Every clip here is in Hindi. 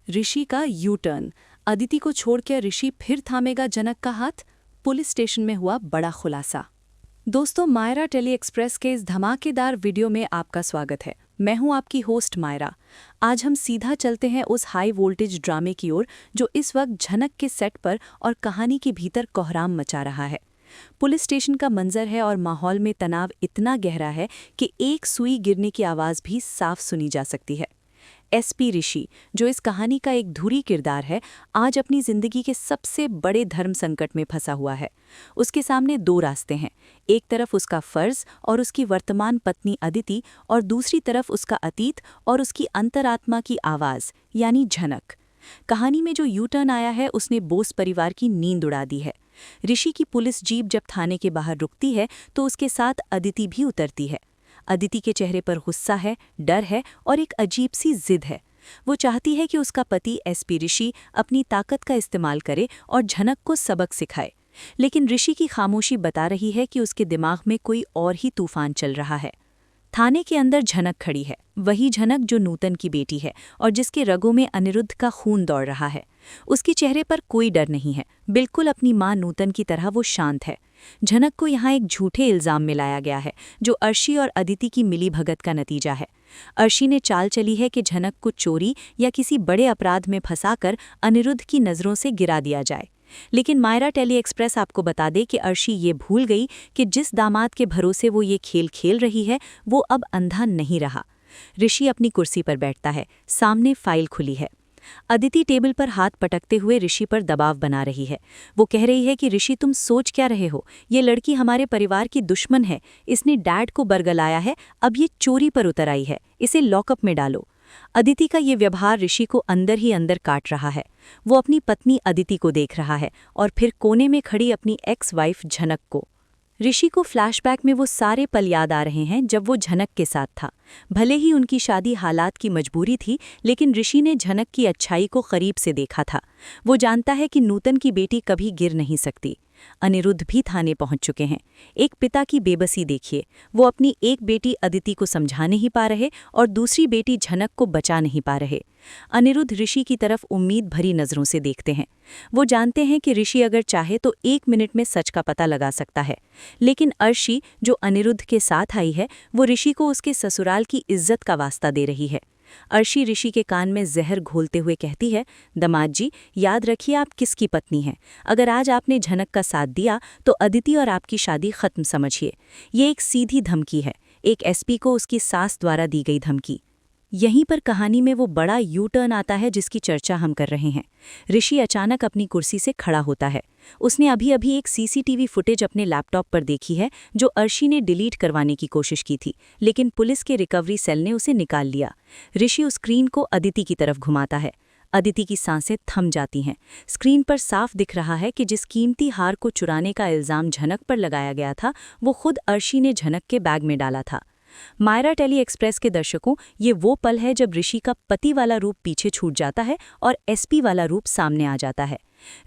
ऋषि का यू टर्न। अदिति को छोड़कर ऋषि फिर थामेगा जनक का हाथ। पुलिस स्टेशन में हुआ बड़ा खुलासा। दोस्तों, मायरा टेली एक्सप्रेस के इस धमाकेदार वीडियो में आपका स्वागत है। मैं हूं आपकी होस्ट मायरा। आज हम सीधा चलते हैं उस हाई वोल्टेज ड्रामे की ओर जो इस वक्त झनक के सेट पर और कहानी के भीतर कोहराम मचा रहा है। पुलिस स्टेशन का मंजर है और माहौल में तनाव इतना गहरा है कि एक सुई गिरने की आवाज़ भी साफ सुनी जा सकती है। एसपी ऋषि, जो इस कहानी का एक धुरी किरदार है, आज अपनी जिंदगी के सबसे बड़े धर्म संकट में फंसा हुआ है। उसके सामने दो रास्ते हैं, एक तरफ उसका फर्ज और उसकी वर्तमान पत्नी अदिति, और दूसरी तरफ उसका अतीत और उसकी अंतरात्मा की आवाज़ यानी झनक। कहानी में जो यू टर्न आया है उसने बोस परिवार की नींद उड़ा दी है। ऋषि की पुलिस जीप जब थाने के बाहर रुकती है तो उसके साथ अदिति भी उतरती है। अदिति के चेहरे पर गुस्सा है, डर है और एक अजीब सी जिद है। वो चाहती है कि उसका पति एसपी ऋषि अपनी ताकत का इस्तेमाल करे और झनक को सबक सिखाए। लेकिन ऋषि की खामोशी बता रही है कि उसके दिमाग में कोई और ही तूफान चल रहा है। थाने के अंदर झनक खड़ी है, वही झनक जो नूतन की बेटी है और जिसके रगों में अनिरुद्ध का खून दौड़ रहा है। उसके चेहरे पर कोई डर नहीं है, बिल्कुल अपनी मां नूतन की तरह वो शांत है। झनक को यहाँ एक झूठे इल्जाम में लाया गया है जो अर्शी और अदिति की मिलीभगत का नतीजा है। अर्शी ने चाल चली है कि झनक को चोरी या किसी बड़े अपराध में फंसाकर अनिरुद्ध की नज़रों से गिरा दिया जाए। लेकिन मायरा टेली एक्सप्रेस आपको बता दे कि अर्शी ये भूल गई कि जिस दामाद के भरोसे वो ये खेल खेल रही है वो अब अंधा नहीं रहा। ऋषि अपनी कुर्सी पर बैठता है, सामने फाइल खुली है। अदिति टेबल पर हाथ पटकते हुए ऋषि पर दबाव बना रही है। वो कह रही है कि ऋषि, तुम सोच क्या रहे हो? ये लड़की हमारे परिवार की दुश्मन है, इसने डैड को बरगलाया है, अब ये चोरी पर उतर आई है, इसे लॉकअप में डालो। अदिति का ये व्यवहार ऋषि को अंदर ही अंदर काट रहा है। वो अपनी पत्नी अदिति को देख रहा है और फिर कोने में खड़ी अपनी एक्स वाइफ झनक को। ऋषि को फ्लैशबैक में वो सारे पल याद आ रहे हैं जब वो झनक के साथ था। भले ही उनकी शादी हालात की मजबूरी थी, लेकिन ऋषि ने झनक की अच्छाई को करीब से देखा था। वो जानता है कि नूतन की बेटी कभी गिर नहीं सकती। अनिरुद्ध भी थाने पहुंच चुके हैं। एक पिता की बेबसी देखिए, वो अपनी एक बेटी अदिति को समझा नहीं पा रहे और दूसरी बेटी झनक को बचा नहीं पा रहे। अनिरुद्ध ऋषि की तरफ उम्मीद भरी नज़रों से देखते हैं। वो जानते हैं कि ऋषि अगर चाहे तो 1 मिनट में सच का पता लगा सकता है। लेकिन अर्शी, जो अनिरुद्ध के साथ आई है, वो ऋषि को उसके ससुराल की इज्जत का वास्ता दे रही है। अर्शी ऋषि के कान में जहर घोलते हुए कहती है, दमाद जी, याद रखिए आप किसकी पत्नी हैं। अगर आज आपने झनक का साथ दिया तो अदिति और आपकी शादी खत्म समझिए। ये एक सीधी धमकी है, एक एसपी को उसकी सास द्वारा दी गई धमकी। यहीं पर कहानी में वो बड़ा यू टर्न आता है जिसकी चर्चा हम कर रहे हैं। ऋषि अचानक अपनी कुर्सी से खड़ा होता है। उसने अभी अभी एक सीसीटीवी फुटेज अपने लैपटॉप पर देखी है जो अर्शी ने डिलीट करवाने की कोशिश की थी, लेकिन पुलिस के रिकवरी सेल ने उसे निकाल लिया। ऋषि उस स्क्रीन को अदिति की तरफ घुमाता है। अदिति की सांसें थम जाती हैं। स्क्रीन पर साफ दिख रहा है कि जिस कीमती हार को चुराने का इल्जाम झनक पर लगाया गया था वो खुद अर्शी ने झनक के बैग में डाला था। मायरा टेली एक्सप्रेस के दर्शकों, ये वो पल है जब ऋषि का पति वाला रूप पीछे छूट जाता है और एसपी वाला रूप सामने आ जाता है।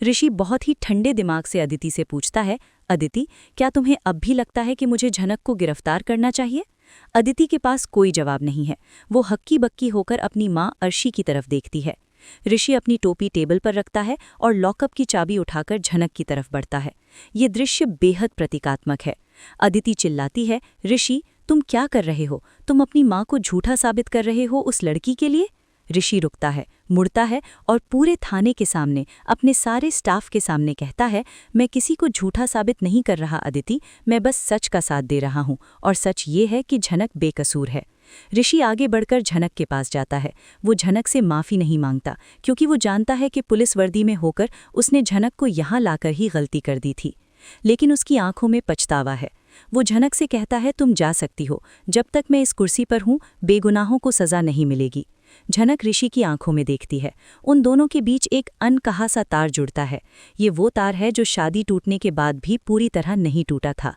ऋषि बहुत ही ठंडे दिमाग से अदिति से पूछता है, अदिति, क्या तुम्हें अब भी लगता है कि मुझे झनक को गिरफ्तार करना चाहिए? अदिति के पास कोई जवाब नहीं है। वो हक्की बक्की होकर अपनी मां अर्शी की तरफ देखती है। ऋषि अपनी टोपी टेबल पर रखता है और लॉकअप की चाबी उठाकर झनक की तरफ बढ़ता है। ये दृश्य बेहद प्रतीकात्मक है। अदिति चिल्लाती है, ऋषि, तुम क्या कर रहे हो? तुम अपनी मां को झूठा साबित कर रहे हो उस लड़की के लिए? ऋषि रुकता है, मुड़ता है और पूरे थाने के सामने, अपने सारे स्टाफ के सामने कहता है, मैं किसी को झूठा साबित नहीं कर रहा अदिति, मैं बस सच का साथ दे रहा हूँ और सच ये है कि झनक बेकसूर है। ऋषि आगे बढ़कर झनक के पास जाता है। वो झनक से माफ़ी नहीं मांगता क्योंकि वो जानता है कि पुलिस वर्दी में होकर उसने झनक को यहाँ लाकर ही गलती कर दी थी। लेकिन उसकी आंखों में पछतावा है। वो झनक से कहता है, तुम जा सकती हो, जब तक मैं इस कुर्सी पर हूँ बेगुनाहों को सज़ा नहीं मिलेगी। झनक ऋषि की आंखों में देखती है। उन दोनों के बीच एक अनकहा सा तार जुड़ता है। ये वो तार है जो शादी टूटने के बाद भी पूरी तरह नहीं टूटा था।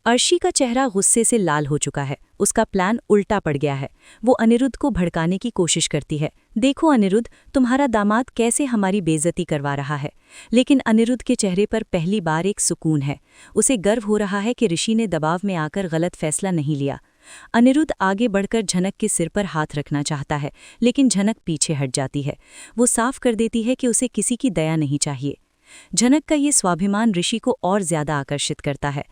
अर्शी का चेहरा गुस्से से लाल हो चुका है। उसका प्लान उल्टा पड़ गया है। वो अनिरुद्ध को भड़काने की कोशिश करती है। देखो अनिरुद्ध, तुम्हारा दामाद कैसे हमारी बेइज्जती करवा रहा है। लेकिन अनिरुद्ध के चेहरे पर पहली बार एक सुकून है। उसे गर्व हो रहा है कि ऋषि ने दबाव में आकर गलत फैसला नहीं लिया। अनिरुद्ध आगे बढ़कर झनक के सिर पर हाथ रखना चाहता है, लेकिन झनक पीछे हट जाती है। वो साफ कर देती है कि उसे किसी की दया नहीं चाहिए। झनक का ये स्वाभिमान ऋषि को और ज्यादा आकर्षित करता है।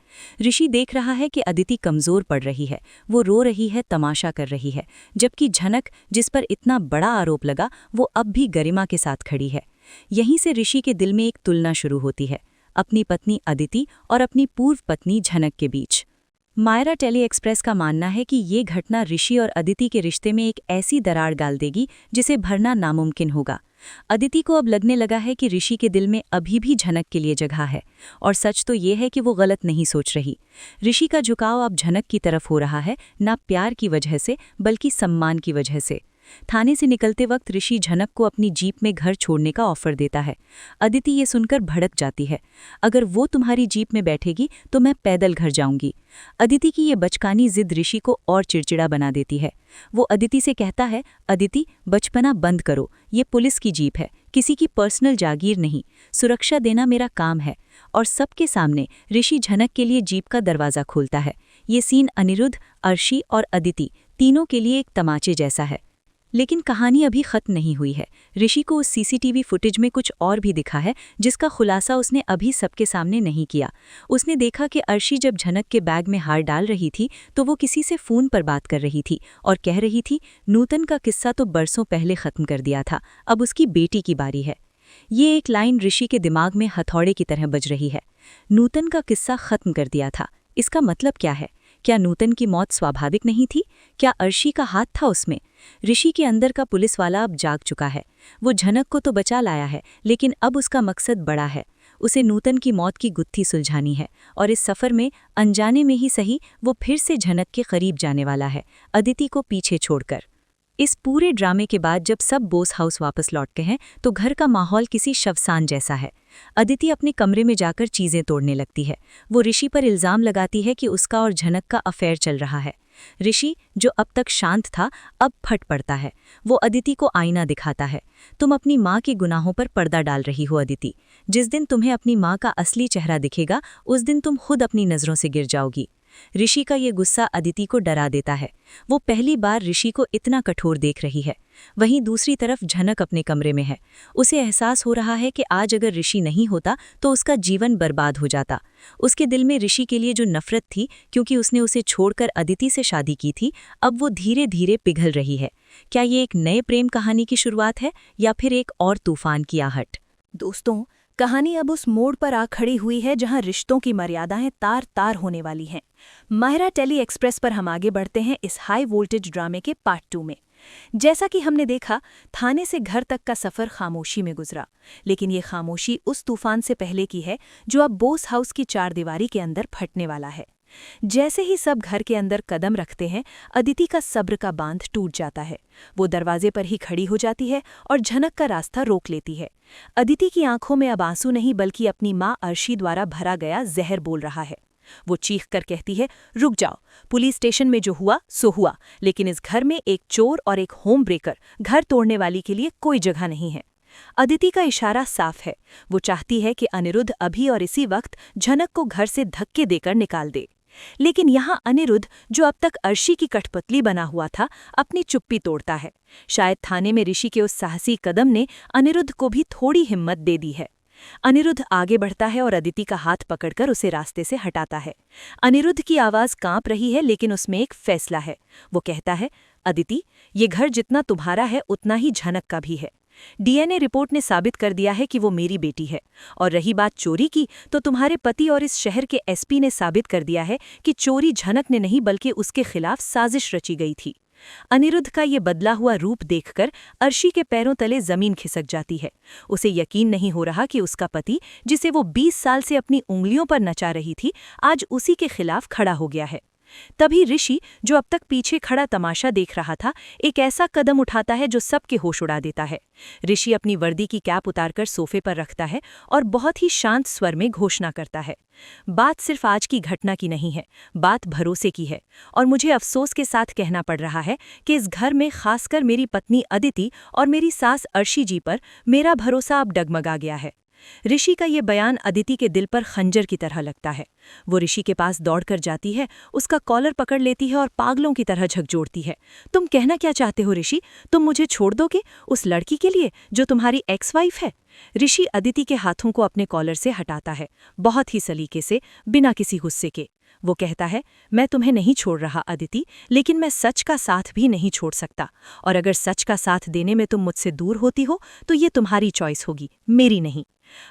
ऋषि देख रहा है कि अदिति कमजोर पड़ रही है, वो रो रही है, तमाशा कर रही है, जबकि झनक, जिस पर इतना बड़ा आरोप लगा, वो अब भी गरिमा के साथ खड़ी है। यहीं से ऋषि के दिल में एक तुलना शुरू होती है, अपनी पत्नी अदिति और अपनी पूर्व पत्नी झनक के बीच। मायरा टेली एक्सप्रेस का मानना है कि ये घटना ऋषि और अदिति के रिश्ते में एक ऐसी दरार डाल देगी जिसे भरना नामुमकिन होगा। अदिति को अब लगने लगा है कि ऋषि के दिल में अभी भी झनक के लिए जगह है, और सच तो ये है कि वो गलत नहीं सोच रही। ऋषि का झुकाव अब झनक की तरफ हो रहा है, ना प्यार की वजह से बल्कि सम्मान की वजह से। थाने से निकलते वक्त ऋषि झनक को अपनी जीप में घर छोड़ने का ऑफर देता है। अदिति ये सुनकर भड़क जाती है। अगर वो तुम्हारी जीप में बैठेगी तो मैं पैदल घर जाऊंगी। अदिति की ये बचकानी जिद ऋषि को और चिड़चिड़ा बना देती है। वो अदिति से कहता है, अदिति, बचपना बंद करो, ये पुलिस की जीप है, किसी की पर्सनल जागीर नहीं, सुरक्षा देना मेरा काम है। और सबके सामने ऋषि झनक के लिए जीप का दरवाज़ा खोलता है। ये सीन अनिरुद्ध, अर्शी और अदिति तीनों के लिए एक तमाचे जैसा है। लेकिन कहानी अभी खत्म नहीं हुई है। ऋषि को उस सीसीटीवी फुटेज में कुछ और भी दिखा है, जिसका खुलासा उसने अभी सबके सामने नहीं किया। उसने देखा कि अर्शी जब झनक के बैग में हार डाल रही थी तो वो किसी से फ़ोन पर बात कर रही थी और कह रही थी, नूतन का किस्सा तो बरसों पहले ख़त्म कर दिया था, अब उसकी बेटी की बारी है। ये एक लाइन ऋषि के दिमाग में हथौड़े की तरह बज रही है। नूतन का किस्सा ख़त्म कर दिया था, इसका मतलब क्या है? क्या नूतन की मौत स्वाभाविक नहीं थी? क्या अर्शी का हाथ था उसमें? ऋषि के अंदर का पुलिस वाला अब जाग चुका है। वो झनक को तो बचा लाया है, लेकिन अब उसका मकसद बड़ा है। उसे नूतन की मौत की गुत्थी सुलझानी है, और इस सफ़र में अनजाने में ही सही वो फिर से झनक के करीब जाने वाला है, अदिति को पीछे छोड़कर। इस पूरे ड्रामे के बाद जब सब बोस हाउस वापस लौटते हैं तो घर का माहौल किसी शवसान जैसा है। अदिति अपने कमरे में जाकर चीज़ें तोड़ने लगती है। वो ऋषि पर इल्ज़ाम लगाती है कि उसका और झनक का अफेयर चल रहा है। ऋषि, जो अब तक शांत था, अब फट पड़ता है। वो अदिति को आईना दिखाता है। तुम अपनी माँ के गुनाहों पर पर्दा डाल रही हो अदिति। जिस दिन तुम्हें अपनी माँ का असली चेहरा दिखेगा, उस दिन तुम खुद अपनी नज़रों से गिर जाओगी। ऋषि का ये गुस्सा अदिति को डरा देता है। वो पहली बार ऋषि को इतना कठोर देख रही है। वहीं दूसरी तरफ झनक अपने कमरे में है। उसे एहसास हो रहा है कि आज अगर ऋषि नहीं होता तो उसका जीवन बर्बाद हो जाता। उसके दिल में ऋषि के लिए जो नफरत थी, क्योंकि उसने उसे छोड़कर अदिति से शादी की थी, अब वो धीरे धीरे पिघल रही है। क्या ये एक नए प्रेम कहानी की शुरुआत है या फिर एक और तूफान की आहट? दोस्तों, कहानी अब उस मोड़ पर आ खड़ी हुई है जहां रिश्तों की मर्यादाएं तार तार होने वाली हैं। मायरा टेली एक्सप्रेस पर हम आगे बढ़ते हैं इस हाई वोल्टेज ड्रामे के पार्ट 2 में। जैसा कि हमने देखा, थाने से घर तक का सफर खामोशी में गुजरा, लेकिन ये खामोशी उस तूफान से पहले की है जो अब बोस हाउस की चारदीवारी के अंदर फटने वाला है। जैसे ही सब घर के अंदर कदम रखते हैं, अदिति का सब्र का बांध टूट जाता है। वो दरवाजे पर ही खड़ी हो जाती है और झनक का रास्ता रोक लेती है। अदिति की आंखों में अब आंसू नहीं बल्कि अपनी माँ अर्शी द्वारा भरा गया जहर बोल रहा है। वो चीख कर कहती है, रुक जाओ, पुलिस स्टेशन में जो हुआ सो हुआ, लेकिन इस घर में एक चोर और एक होम ब्रेकर, घर तोड़ने वाली के लिए कोई जगह नहीं है। अदिति का इशारा साफ है। वो चाहती है कि अनिरुद्ध अभी और इसी वक्त झनक को घर से धक्के देकर निकाल दे। लेकिन यहाँ अनिरुद्ध, जो अब तक अर्शी की कठपुतली बना हुआ था, अपनी चुप्पी तोड़ता है। शायद थाने में ऋषि के उस साहसी कदम ने अनिरुद्ध को भी थोड़ी हिम्मत दे दी है। अनिरुद्ध आगे बढ़ता है और अदिति का हाथ पकड़कर उसे रास्ते से हटाता है। अनिरुद्ध की आवाज़ कांप रही है, लेकिन उसमें एक फैसला है। वो कहता है, अदिति, ये घर जितना तुम्हारा है उतना ही झनक का भी है। डीएनए रिपोर्ट ने साबित कर दिया है कि वो मेरी बेटी है। और रही बात चोरी की, तो तुम्हारे पति और इस शहर के एसपी ने साबित कर दिया है कि चोरी झनक ने नहीं बल्कि उसके खिलाफ साजिश रची गई थी। अनिरुद्ध का ये बदला हुआ रूप देखकर अर्शी के पैरों तले जमीन खिसक जाती है। उसे यकीन नहीं हो रहा कि उसका पति, जिसे वो 20 साल से अपनी उंगलियों पर नचा रही थी, आज उसी के खिलाफ खड़ा हो गया है। तभी ऋषि, जो अब तक पीछे खड़ा तमाशा देख रहा था, एक ऐसा कदम उठाता है जो सबके होश उड़ा देता है। ऋषि अपनी वर्दी की कैप उतारकर सोफे पर रखता है और बहुत ही शांत स्वर में घोषणा करता है, बात सिर्फ आज की घटना की नहीं है, बात भरोसे की है। और मुझे अफसोस के साथ कहना पड़ रहा है कि इस घर में, खासकर मेरी पत्नी अदिति और मेरी सास अर्शी जी पर, मेरा भरोसा अब डगमगा गया है। ऋषि का ये बयान अदिति के दिल पर खंजर की तरह लगता है। वो ऋषि के पास दौड़कर जाती है, उसका कॉलर पकड़ लेती है और पागलों की तरह झकझोरती है। तुम कहना क्या चाहते हो ऋषि? तुम मुझे छोड़ दोगे उस लड़की के लिए जो तुम्हारी एक्स वाइफ है? ऋषि अदिति के हाथों को अपने कॉलर से हटाता है, बहुत ही सलीके से, बिना किसी गुस्से के। वो कहता है, मैं तुम्हें नहीं छोड़ रहा अदिति, लेकिन मैं सच का साथ भी नहीं छोड़ सकता। और अगर सच का साथ देने में तुम मुझसे दूर होती हो तो ये तुम्हारी चॉइस होगी, मेरी नहीं।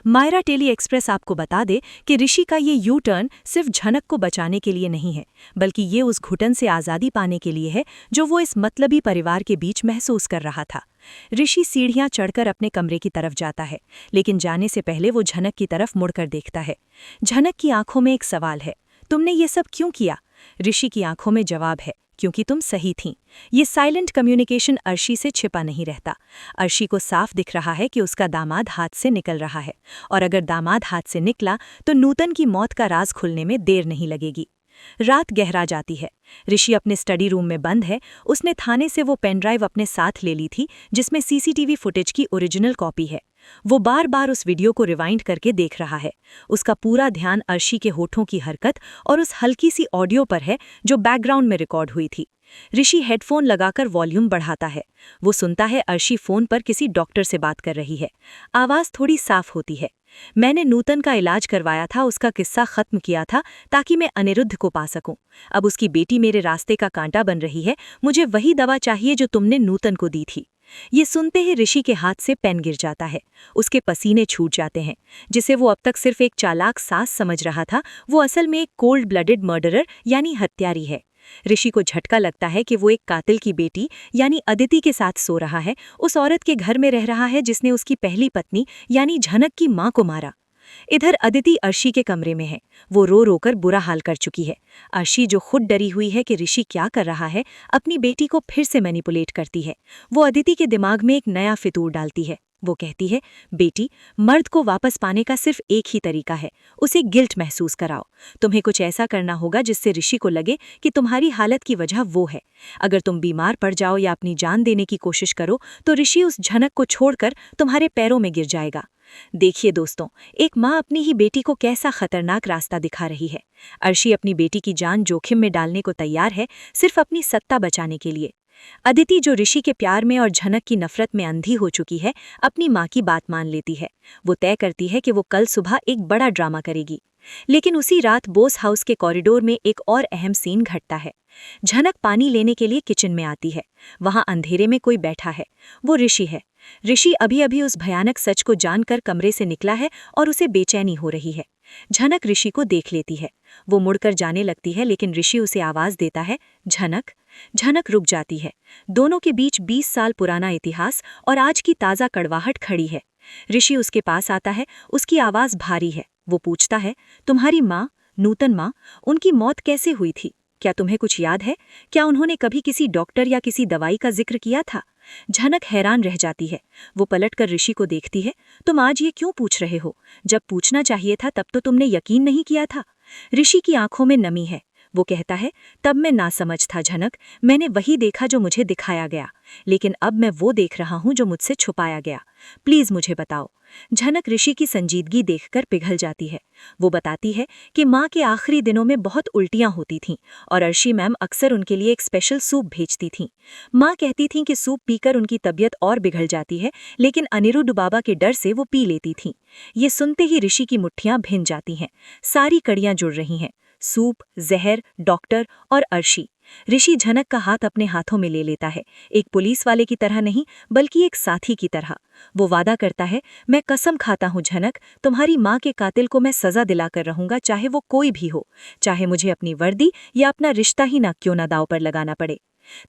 मायरा टेली एक्सप्रेस आपको बता दे कि ऋषि का ये यू टर्न सिर्फ झनक को बचाने के लिए नहीं है, बल्कि ये उस घुटन से आज़ादी पाने के लिए है जो वो इस मतलबी परिवार के बीच महसूस कर रहा था। ऋषि सीढ़ियां चढ़कर अपने कमरे की तरफ जाता है, लेकिन जाने से पहले वो झनक की तरफ मुड़कर देखता है। झनक की आंखों में एक सवाल है, तुमने ये सब क्यों किया? ऋषि की आंखों में जवाब है, क्योंकि तुम सही थीं। ये साइलेंट कम्युनिकेशन अर्शी से छिपा नहीं रहता। अर्शी को साफ दिख रहा है कि उसका दामाद हाथ से निकल रहा है, और अगर दामाद हाथ से निकला तो नूतन की मौत का राज खुलने में देर नहीं लगेगी। रात गहरा जाती है। ऋषि अपने स्टडी रूम में बंद है। उसने थाने से वो पेनड्राइव अपने साथ ले ली थी जिसमें सीसीटीवी फुटेज की ओरिजिनल कॉपी है। वो बार बार उस वीडियो को रिवाइंड करके देख रहा है। उसका पूरा ध्यान अर्शी के होठों की हरकत और उस हल्की सी ऑडियो पर है जो बैकग्राउंड में रिकॉर्ड हुई थी। ऋषि हेडफोन लगाकर वॉल्यूम बढ़ाता है। वो सुनता है अर्शी फोन पर किसी डॉक्टर से बात कर रही है। आवाज़ थोड़ी साफ होती है। मैंने नूतन का इलाज करवाया था, उसका किस्सा खत्म किया था ताकि मैं अनिरुद्ध को पा सकूं। अब उसकी बेटी मेरे रास्ते का कांटा बन रही है। मुझे वही दवा चाहिए जो तुमने नूतन को दी थी। ये सुनते ही ऋषि के हाथ से पेन गिर जाता है। उसके पसीने छूट जाते हैं। जिसे वो अब तक सिर्फ एक चालाक सास समझ रहा था, वो असल में एक कोल्ड ब्लडेड मर्डरर यानी हत्यारी है। ऋषि को झटका लगता है कि वो एक कातिल की बेटी यानी अदिति के साथ सो रहा है, उस औरत के घर में रह रहा है जिसने उसकी पहली पत्नी यानी झनक की मां को मारा। इधर अदिति अर्शी के कमरे में है। वो रो रोकर बुरा हाल कर चुकी है। अर्शी जो खुद डरी हुई है कि ऋषि क्या कर रहा है, अपनी बेटी को फिर से मैनिपुलेट करती है। वो अदिति के दिमाग में एक नया फितूर डालती है। वो कहती है, बेटी, मर्द को वापस पाने का सिर्फ एक ही तरीका है, उसे गिल्ट महसूस कराओ। तुम्हें कुछ ऐसा करना होगा जिससे ऋषि को लगे कि तुम्हारी हालत की वजह वो है। अगर तुम बीमार पड़ जाओ या अपनी जान देने की कोशिश करो तो ऋषि उस झनक को छोड़कर तुम्हारे पैरों में गिर जाएगा। देखिए दोस्तों, एक माँ अपनी ही बेटी को कैसा खतरनाक रास्ता दिखा रही है। अर्शी अपनी बेटी की जान जोखिम में डालने को तैयार है, सिर्फ अपनी सत्ता बचाने के लिए। अदिति, जो ऋषि के प्यार में और झनक की नफरत में अंधी हो चुकी है, अपनी माँ की बात मान लेती है। वो तय करती है कि वो कल सुबह एक बड़ा ड्रामा करेगी। लेकिन उसी रात बोस हाउस के कॉरिडोर में एक और अहम सीन घटता है। झनक पानी लेने के लिए किचन में आती है। वहां अंधेरे में कोई बैठा है। वो ऋषि है। ऋषि अभी अभी उस भयानक सच को जानकर कमरे से निकला है और उसे बेचैनी हो रही है। झनक ऋषि को देख लेती है। वो मुड़कर जाने लगती है, लेकिन ऋषि उसे आवाज देता है, झनक। झनक रुक जाती है। दोनों के बीच 20 साल पुराना इतिहास और आज की ताज़ा कड़वाहट खड़ी है। ऋषि उसके पास आता है। उसकी आवाज़ भारी है। वो पूछता है, तुम्हारी माँ, नूतन माँ, उनकी मौत कैसे हुई थी? क्या तुम्हें कुछ याद है? क्या उन्होंने कभी किसी डॉक्टर या किसी दवाई का जिक्र किया था? झनक हैरान रह जाती है। वो पलटकर ऋषि को देखती है। तुम आज ये क्यों पूछ रहे हो? जब पूछना चाहिए था तब तो तुमने यकीन नहीं किया था। ऋषि की आंखों में नमी है। वो कहता है, तब मैं नासमझ था झनक। मैंने वही देखा जो मुझे दिखाया गया, लेकिन अब मैं वो देख रहा हूँ जो मुझसे छुपाया गया। प्लीज मुझे बताओ। झनक ऋषि की संजीदगी देखकर पिघल जाती है। वो बताती है कि माँ के आखिरी दिनों में बहुत उल्टियाँ होती थीं और अर्शी मैम अक्सर उनके लिए एक स्पेशल सूप भेजती थीं। माँ कहती थीं कि सूप पीकर उनकी तबीयत और बिगड़ जाती है, लेकिन अनिरुद्ध बाबा के डर से वो पी लेती थीं। ये सुनते ही ऋषि की मुट्ठियाँ भिन जाती हैं। सारी कड़ियाँ जुड़ रही हैं। सूप, जहर, डॉक्टर और अर्शी। ऋषि झनक का हाथ अपने हाथों में ले लेता है, एक पुलिस वाले की तरह नहीं, बल्कि एक साथी की तरह। वो वादा करता है, मैं कसम खाता हूँ झनक, तुम्हारी माँ के कातिल को मैं सजा दिलाकर रहूंगा, चाहे वो कोई भी हो, चाहे मुझे अपनी वर्दी या अपना रिश्ता ही ना क्यों ना दांव पर लगाना पड़े।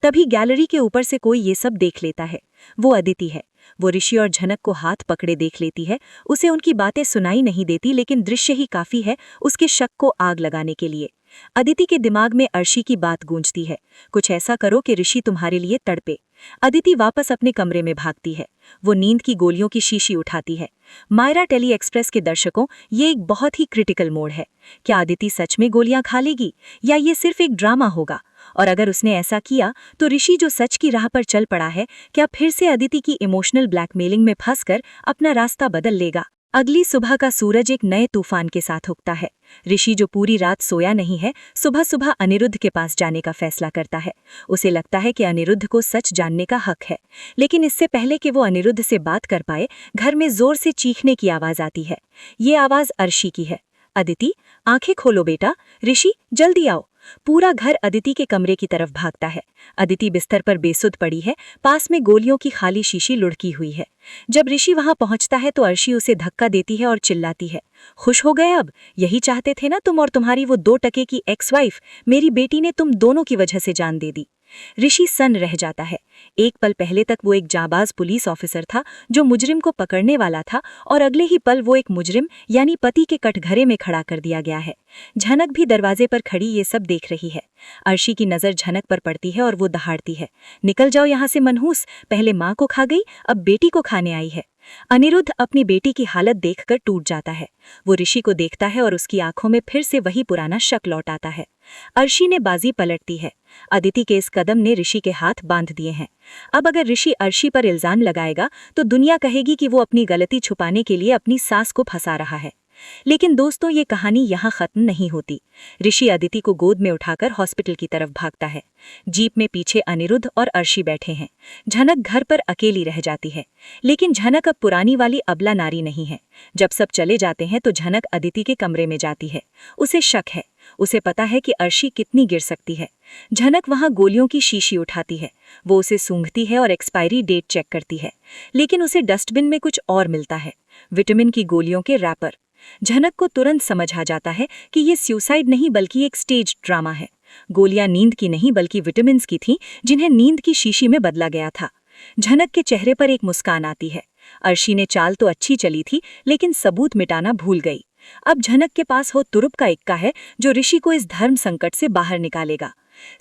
तभी गैलरी के ऊपर से कोई ये सब देख लेता है। वो अदिति है। वो ऋषि और झनक को हाथ पकड़े देख लेती है। उसे उनकी बातें सुनाई नहीं देती, लेकिन दृश्य ही काफी है उसके शक को आग लगाने के लिए। अदिति के दिमाग में अर्शी की बात गूंजती है, कुछ ऐसा करो कि ऋषि तुम्हारे लिए तड़पे। अदिति वापस अपने कमरे में भागती है। वो नींद की गोलियों की शीशी उठाती है। मायरा टेली एक्सप्रेस के दर्शकों, ये एक बहुत ही क्रिटिकल मोड़ है। क्या अदिति सच में गोलियां खा लेगी या ये सिर्फ एक ड्रामा होगा? और अगर उसने ऐसा किया तो ऋषि जो सच की राह पर चल पड़ा है, क्या फिर से अदिति की इमोशनल ब्लैकमेलिंग में फंसकर अपना रास्ता बदल लेगा? अगली सुबह का सूरज एक नए तूफान के साथ उगता है। ऋषि, जो पूरी रात सोया नहीं है, सुबह सुबह अनिरुद्ध के पास जाने का फैसला करता है। उसे लगता है कि अनिरुद्ध को सच जानने का हक है, लेकिन इससे पहले कि वो अनिरुद्ध से बात कर पाए, घर में जोर से चीखने की आवाज आती है। ये आवाज अर्शी की है। अदिति, आंखें खोलो बेटा, ऋषि जल्दी आओ। पूरा घर अदिति के कमरे की तरफ भागता है। अदिति बिस्तर पर बेसुध पड़ी है, पास में गोलियों की खाली शीशी लुढ़की हुई है। जब ऋषि वहां पहुंचता है तो अर्शी उसे धक्का देती है और चिल्लाती है, खुश हो गए अब? यही चाहते थे ना तुम और तुम्हारी वो 2 टके की एक्स वाइफ? मेरी बेटी ने तुम दोनों की वजह से जान दे दी। ऋषि सन्न रह जाता है। एक पल पहले तक वो एक जाबाज पुलिस ऑफिसर था जो मुजरिम को पकड़ने वाला था, और अगले ही पल वो एक मुजरिम यानी पति के कटघरे में खड़ा कर दिया गया है। झनक भी दरवाजे पर खड़ी ये सब देख रही है। अर्शी की नजर झनक पर पड़ती है और वो दहाड़ती है, निकल जाओ यहाँ से मनहूस, पहले माँ को खा गई, अब बेटी को खाने आई है। अनिरुद्ध अपनी बेटी की हालत देखकर टूट जाता है। वो ऋषि को देखता है और उसकी आंखों में फिर से वही पुराना शक लौट आता है। अर्शी ने बाजी पलटती है। अदिति के इस कदम ने ऋषि के हाथ बांध दिए हैं। अब अगर ऋषि अर्शी पर इल्जाम लगाएगा तो दुनिया कहेगी कि वो अपनी गलती छुपाने के लिए अपनी सास को फंसा रहा है। लेकिन दोस्तों, ये कहानी यहाँ खत्म नहीं होती। ऋषि अदिति को गोद में उठाकर हॉस्पिटल की तरफ भागता है। जीप में पीछे अनिरुद्ध और अर्शी बैठे हैं। झनक घर पर अकेली रह जाती है, लेकिन झनक अब पुरानी वाली अबला नारी नहीं है। जब सब चले जाते हैं तो झनक अदिति के कमरे में जाती है। उसे शक है, उसे पता है कि अर्शी कितनी गिर सकती है। झनक वहां गोलियों की शीशी उठाती है। वो उसे सूंघती है और एक्सपायरी डेट चेक करती है, लेकिन उसे डस्टबिन में कुछ और मिलता है, विटामिन की गोलियों के रैपर। झनक को तुरंत समझ आ जाता है कि ये सुसाइड नहीं बल्कि एक स्टेज ड्रामा है। गोलियां नींद की नहीं बल्कि विटामिन की थीं, जिन्हें नींद की शीशी में बदला गया था। झनक के चेहरे पर एक मुस्कान आती है। अर्शी ने चाल तो अच्छी चली थी, लेकिन सबूत मिटाना भूल गई। अब झनक के पास हो तुरुप का इक्का है जो ऋषि को इस धर्म संकट से बाहर निकालेगा।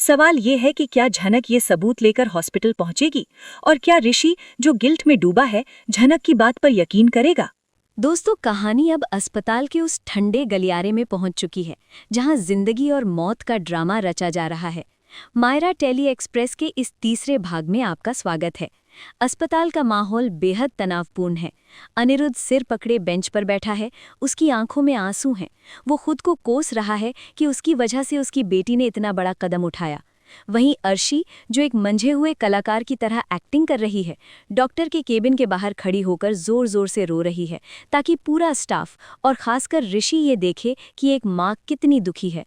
सवाल ये है कि क्या झनक ये सबूत लेकर हॉस्पिटल पहुंचेगी, और क्या ऋषि, जो गिल्ट में डूबा है, झनक की बात पर यकीन करेगा? दोस्तों, कहानी अब अस्पताल के उस ठंडे गलियारे में पहुंच चुकी है जहां जिंदगी और मौत का ड्रामा रचा जा रहा है। मायरा टेली एक्सप्रेस के इस तीसरे भाग में आपका स्वागत है। अस्पताल का माहौल बेहद तनावपूर्ण है। अनिरुद्ध सिर पकड़े बेंच पर बैठा है, उसकी आंखों में आंसू हैं। वो खुद को कोस रहा है कि उसकी वजह से उसकी बेटी ने इतना बड़ा कदम उठाया। वहीं अर्शी, जो एक मंझे हुए कलाकार की तरह एक्टिंग कर रही है, डॉक्टर के केबिन के बाहर खड़ी होकर जोर जोर से रो रही है, ताकि पूरा स्टाफ और खासकर ऋषि ये देखे कि एक माँ कितनी दुखी है।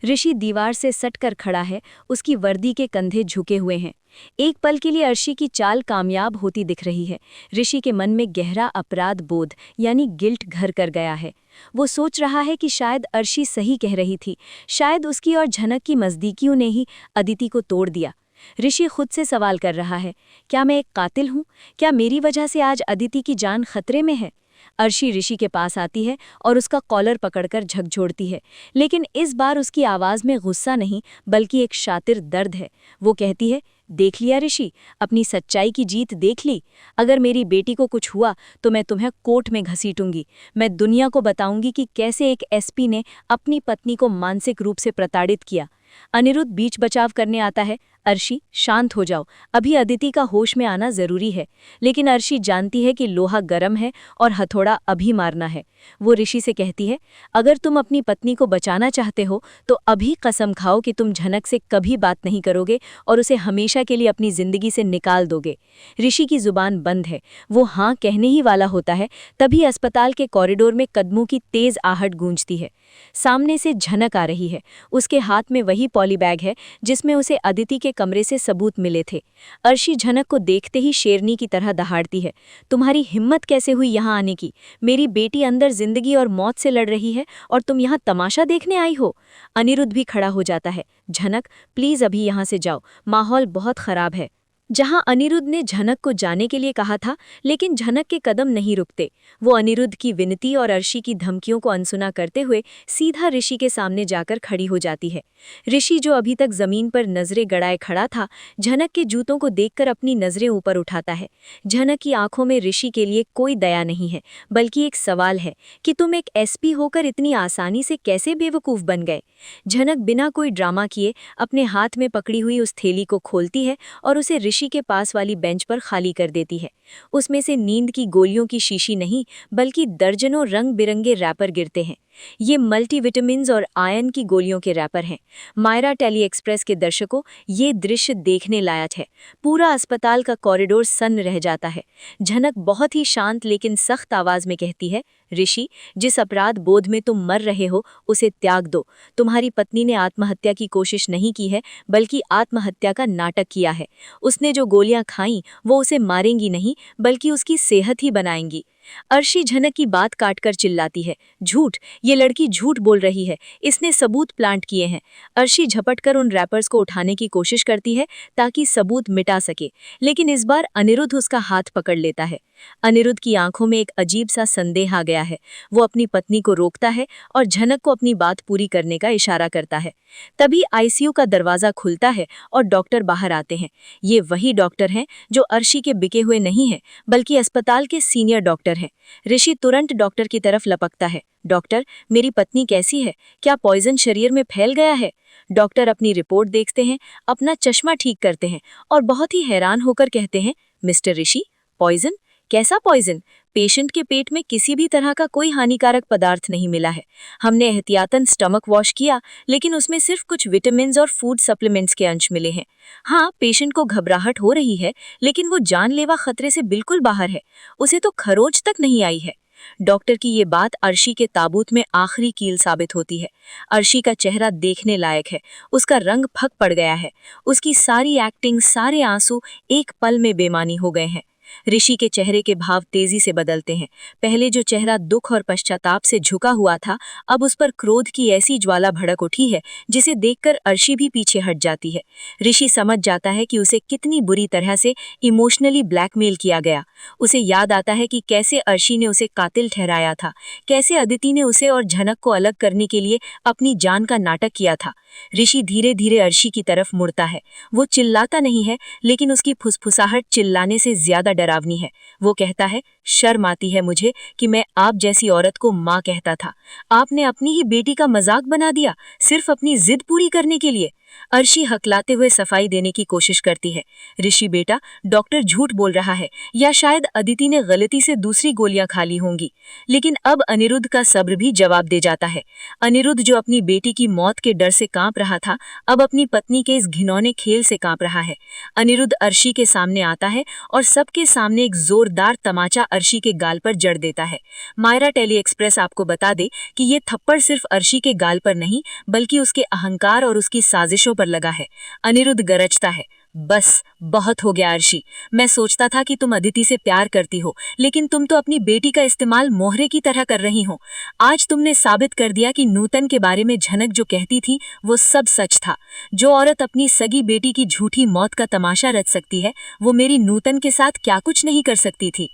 ऋषि दीवार से सटकर खड़ा है, उसकी वर्दी के कंधे झुके हुए हैं। एक पल के लिए अर्शी की चाल कामयाब होती दिख रही है। ऋषि के मन में गहरा अपराध बोध यानी गिल्ट घर कर गया है। वो सोच रहा है कि शायद अर्शी सही कह रही थी, शायद उसकी और झनक की नज़दीकियों ने ही अदिति को तोड़ दिया। ऋषि खुद से सवाल कर रहा है, क्या मैं एक कातिल हूँ? क्या मेरी वजह से आज अदिति की जान खतरे में है? अर्शी ऋषि के पास आती है और उसका कॉलर पकड़कर झकझोरती है, लेकिन इस बार उसकी आवाज़ में गुस्सा नहीं बल्कि एक शातिर दर्द है। वो कहती है, देख लिया ऋषि, अपनी सच्चाई की जीत देख ली। अगर मेरी बेटी को कुछ हुआ तो मैं तुम्हें कोर्ट में घसीटूंगी। मैं दुनिया को बताऊंगी कि कैसे एक एसपी ने अपनी पत्नी को मानसिक रूप से प्रताड़ित किया। अनिरुद्ध बीच बचाव करने आता है, अर्शी शांत हो जाओ, अभी अदिति का होश में आना जरूरी है। लेकिन अर्शी जानती है कि लोहा गर्म है और हथौड़ा अभी मारना है। वो ऋषि से कहती है, अगर तुम अपनी पत्नी को बचाना चाहते हो तो अभी कसम खाओ कि तुम झनक से कभी बात नहीं करोगे और उसे हमेशा के लिए अपनी जिंदगी से निकाल दोगे। ऋषि की जुबान बंद है, वो हाँ कहने ही वाला होता है, तभी अस्पताल के कॉरिडोर में कदमों की तेज आहट गूंजती है। सामने से झनक आ रही है। उसके हाथ में वही पॉलीबैग है जिसमें उसे अदिति के कमरे से सबूत मिले थे। अर्शी झनक को देखते ही शेरनी की तरह दहाड़ती है, तुम्हारी हिम्मत कैसे हुई यहाँ आने की? मेरी बेटी अंदर जिंदगी और मौत से लड़ रही है और तुम यहाँ तमाशा देखने आई हो? अनिरुद्ध भी खड़ा हो जाता है, झनक प्लीज अभी यहाँ से जाओ, माहौल बहुत खराब है। जहां अनिरुद्ध ने झनक को जाने के लिए कहा था, लेकिन झनक के कदम नहीं रुकते। वो अनिरुद्ध की विनती और अर्शी की धमकियों को अनसुना करते हुए सीधा ऋषि के सामने जाकर खड़ी हो जाती है। ऋषि, जो अभी तक जमीन पर नजरें गड़ाए खड़ा था, झनक के जूतों को देखकर अपनी नजरें ऊपर उठाता है। झनक की आंखों में ऋषि के लिए कोई दया नहीं है, बल्कि एक सवाल है कि तुम एक एसपी होकर इतनी आसानी से कैसे बेवकूफ बन गए। झनक बिना कोई ड्रामा किए अपने हाथ में पकड़ी हुई उस थैली को खोलती है और उसे ऋषि ऋषि के पास वाली बेंच पर खाली कर देती है। उसमें से नींद की गोलियों की शीशी नहीं बल्कि दर्जनों रंग बिरंगे रैपर गिरते हैं। ये मल्टीविटामिन्स और आयरन की गोलियों के रैपर हैं। मायरा टेली एक्सप्रेस के दर्शकों, ये दृश्य देखने लायक है। पूरा अस्पताल का कॉरिडोर सन्न रह जाता है। झनक बहुत ही शांत लेकिन सख्त आवाज में कहती है, ऋषि, जिस अपराध बोध में तुम मर रहे हो उसे त्याग दो। तुम्हारी पत्नी ने आत्महत्या की कोशिश नहीं की है बल्कि आत्महत्या का नाटक किया है। उसने जो गोलियां खाईं वो उसे मारेंगी नहीं बल्कि उसकी सेहत ही बनाएंगी। अर्शी झनक की बात काटकर चिल्लाती है, झूठ, ये लड़की झूठ बोल रही है, इसने सबूत प्लांट किए हैं। अर्शी झपटकर उन रैपर्स को उठाने की कोशिश करती है ताकि सबूत मिटा सके, लेकिन इस बार अनिरुद्ध उसका हाथ पकड़ लेता है। अनिरुद्ध की आंखों में एक अजीब सा संदेह आ गया है। वो अपनी पत्नी को रोकता है और झनक को अपनी बात पूरी करने का इशारा करता है। तभी आईसीयू का दरवाजा खुलता है और डॉक्टर बाहर आते हैं। ये वही डॉक्टर हैं जो अर्शी के बिके हुए नहीं हैं बल्कि अस्पताल के सीनियर डॉक्टर हैं। ऋषि तुरंत डॉक्टर की तरफ लपकता है, डॉक्टर, मेरी पत्नी कैसी है? क्या पॉइजन शरीर में फैल गया है? डॉक्टर अपनी रिपोर्ट देखते हैं, अपना चश्मा ठीक करते हैं और बहुत ही हैरान होकर कहते हैं, मिस्टर ऋषि, पॉइजन? कैसा पॉइजन? पेशेंट के पेट में किसी भी तरह का कोई हानिकारक पदार्थ नहीं मिला है। हमने एहतियातन स्टमक वॉश किया लेकिन उसमें सिर्फ कुछ विटामिन्स और फूड सप्लीमेंट्स के अंश मिले हैं। हाँ, पेशेंट को घबराहट हो रही है लेकिन वो जानलेवा खतरे से बिल्कुल बाहर है। उसे तो खरोच तक नहीं आई है। डॉक्टर की ये बात अर्शी के ताबूत में आखिरी कील साबित होती है। अर्शी का चेहरा देखने लायक है। उसका रंग फक पड़ गया है। उसकी सारी एक्टिंग, सारे आंसू एक पल में बेमानी हो गए हैं। ऋषि के चेहरे के भाव तेजी से बदलते हैं। पहले जो चेहरा दुख और पश्चाताप से झुका हुआ था, अब उस पर क्रोध की ऐसी ज्वाला भड़क उठी है जिसे देखकर अर्शी भी पीछे हट जाती है। ऋषि समझ जाता है कि उसे कितनी बुरी तरह से इमोशनली ब्लैकमेल किया गया। उसे याद आता है कि कैसे अर्शी ने उसे कातिल ठहराया था, कैसे अदिति ने उसे और झनक को अलग करने के लिए अपनी जान का नाटक किया था। ऋषि धीरे धीरे अर्शी की तरफ मुड़ता है। वो चिल्लाता नहीं है लेकिन उसकी फुसफुसाहट चिल्लाने से ज्यादा डरावनी है। वो कहता है, शर्म आती है मुझे कि मैं आप जैसी औरत को माँ कहता था। आपने अपनी ही बेटी का मजाक बना दिया सिर्फ अपनी जिद पूरी करने के लिए। अर्शी हकलाते हुए सफाई देने की कोशिश करती है, ऋषि बेटा, डॉक्टर झूठ बोल रहा है या शायद अदिति ने गलती से दूसरी गोलियां खा ली होंगी। लेकिन अब अनिरुद्ध का सब्र भी जवाब दे जाता है। अनिरुद्ध जो अपनी बेटी की मौत के डर से कांप रहा था, अब अपनी पत्नी के इस घिनौने खेल से कांप रहा है। अनिरुद्ध अर्शी के सामने आता है और सबके सामने एक जोरदार तमाचा अर्शी के गाल पर जड़ देता है। मायरा टेली एक्सप्रेस आपको बता दे कि ये थप्पड़ सिर्फ अर्शी के गाल पर नहीं बल्कि उसके अहंकार और उसकी साजिशों पर लगा है। अनिरुद्ध गरजता है, बस बहुत हो गया अर्शी। मैं सोचता था कि तुम अदिति से प्यार करती हो लेकिन तुम तो अपनी बेटी का इस्तेमाल मोहरे की तरह कर रही हो। आज तुमने साबित कर दिया कि नूतन के बारे में झनक जो कहती थी वो सब सच था। जो औरत अपनी सगी बेटी की झूठी मौत का तमाशा रच सकती है वो मेरी नूतन के साथ क्या कुछ नहीं कर सकती थी।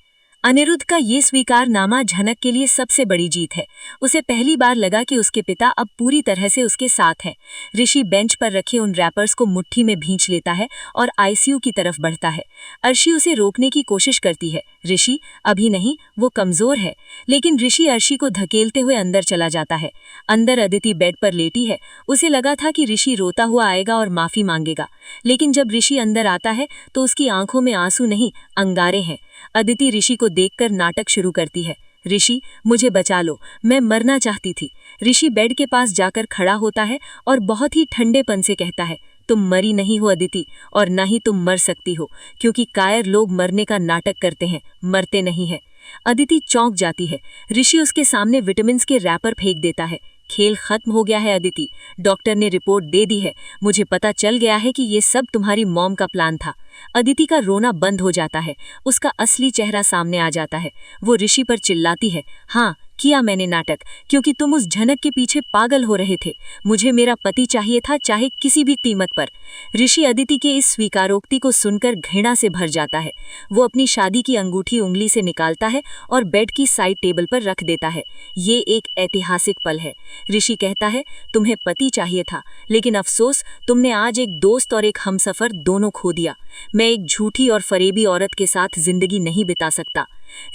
अनिरुद्ध का ये स्वीकारनामा झनक के लिए सबसे बड़ी जीत है। उसे पहली बार लगा कि उसके पिता अब पूरी तरह से उसके साथ हैं। ऋषि बेंच पर रखे उन रैपर्स को मुट्ठी में भींच लेता है और आईसीयू की तरफ बढ़ता है। अर्शी उसे रोकने की कोशिश करती है, ऋषि अभी नहीं, वो कमजोर है। लेकिन ऋषि अर्शी को धकेलते हुए अंदर चला जाता है। अंदर अदिति बेड पर लेटी है। उसे लगा था कि ऋषि रोता हुआ आएगा और माफी मांगेगा, लेकिन जब ऋषि अंदर आता है तो उसकी आंखों में आंसू नहीं, अंगारे हैं। अदिति ऋषि को देखकर नाटक शुरू करती है, ऋषि मुझे बचा लो, मैं मरना चाहती थी। ऋषि बेड के पास जाकर खड़ा होता है और बहुत ही ठंडेपन से कहता है, तुम मरी नहीं हो अदिति, और न ही तुम मर सकती हो, क्योंकि कायर लोग मरने का नाटक करते हैं, मरते नहीं हैं। अदिति चौंक जाती है। ऋषि उसके सामने विटामिन्स के रैपर फेंक देता है। खेल खत्म हो गया है अदिति, डॉक्टर ने रिपोर्ट दे दी है। मुझे पता चल गया है कि ये सब तुम्हारी मॉम का प्लान था। अदिति का रोना बंद हो जाता है। उसका असली चेहरा सामने आ जाता है। वो ऋषि पर चिल्लाती है, हाँ किया मैंने नाटक, क्योंकि तुम उस झनक के पीछे पागल हो रहे थे। मुझे मेरा पति चाहिए था, चाहे किसी भी कीमत पर। ऋषि अदिति के इस स्वीकारोक्ति को सुनकर घृणा से भर जाता है। वो अपनी शादी की अंगूठी उंगली से निकालता है और बेड की साइड टेबल पर रख देता है। ये एक ऐतिहासिक पल है। ऋषि कहता है, तुम्हें पति चाहिए था, लेकिन अफसोस तुमने आज एक दोस्त और एक हमसफर दोनों खो दिया। मैं एक झूठी और फरेबी औरत के साथ जिंदगी नहीं बिता सकता।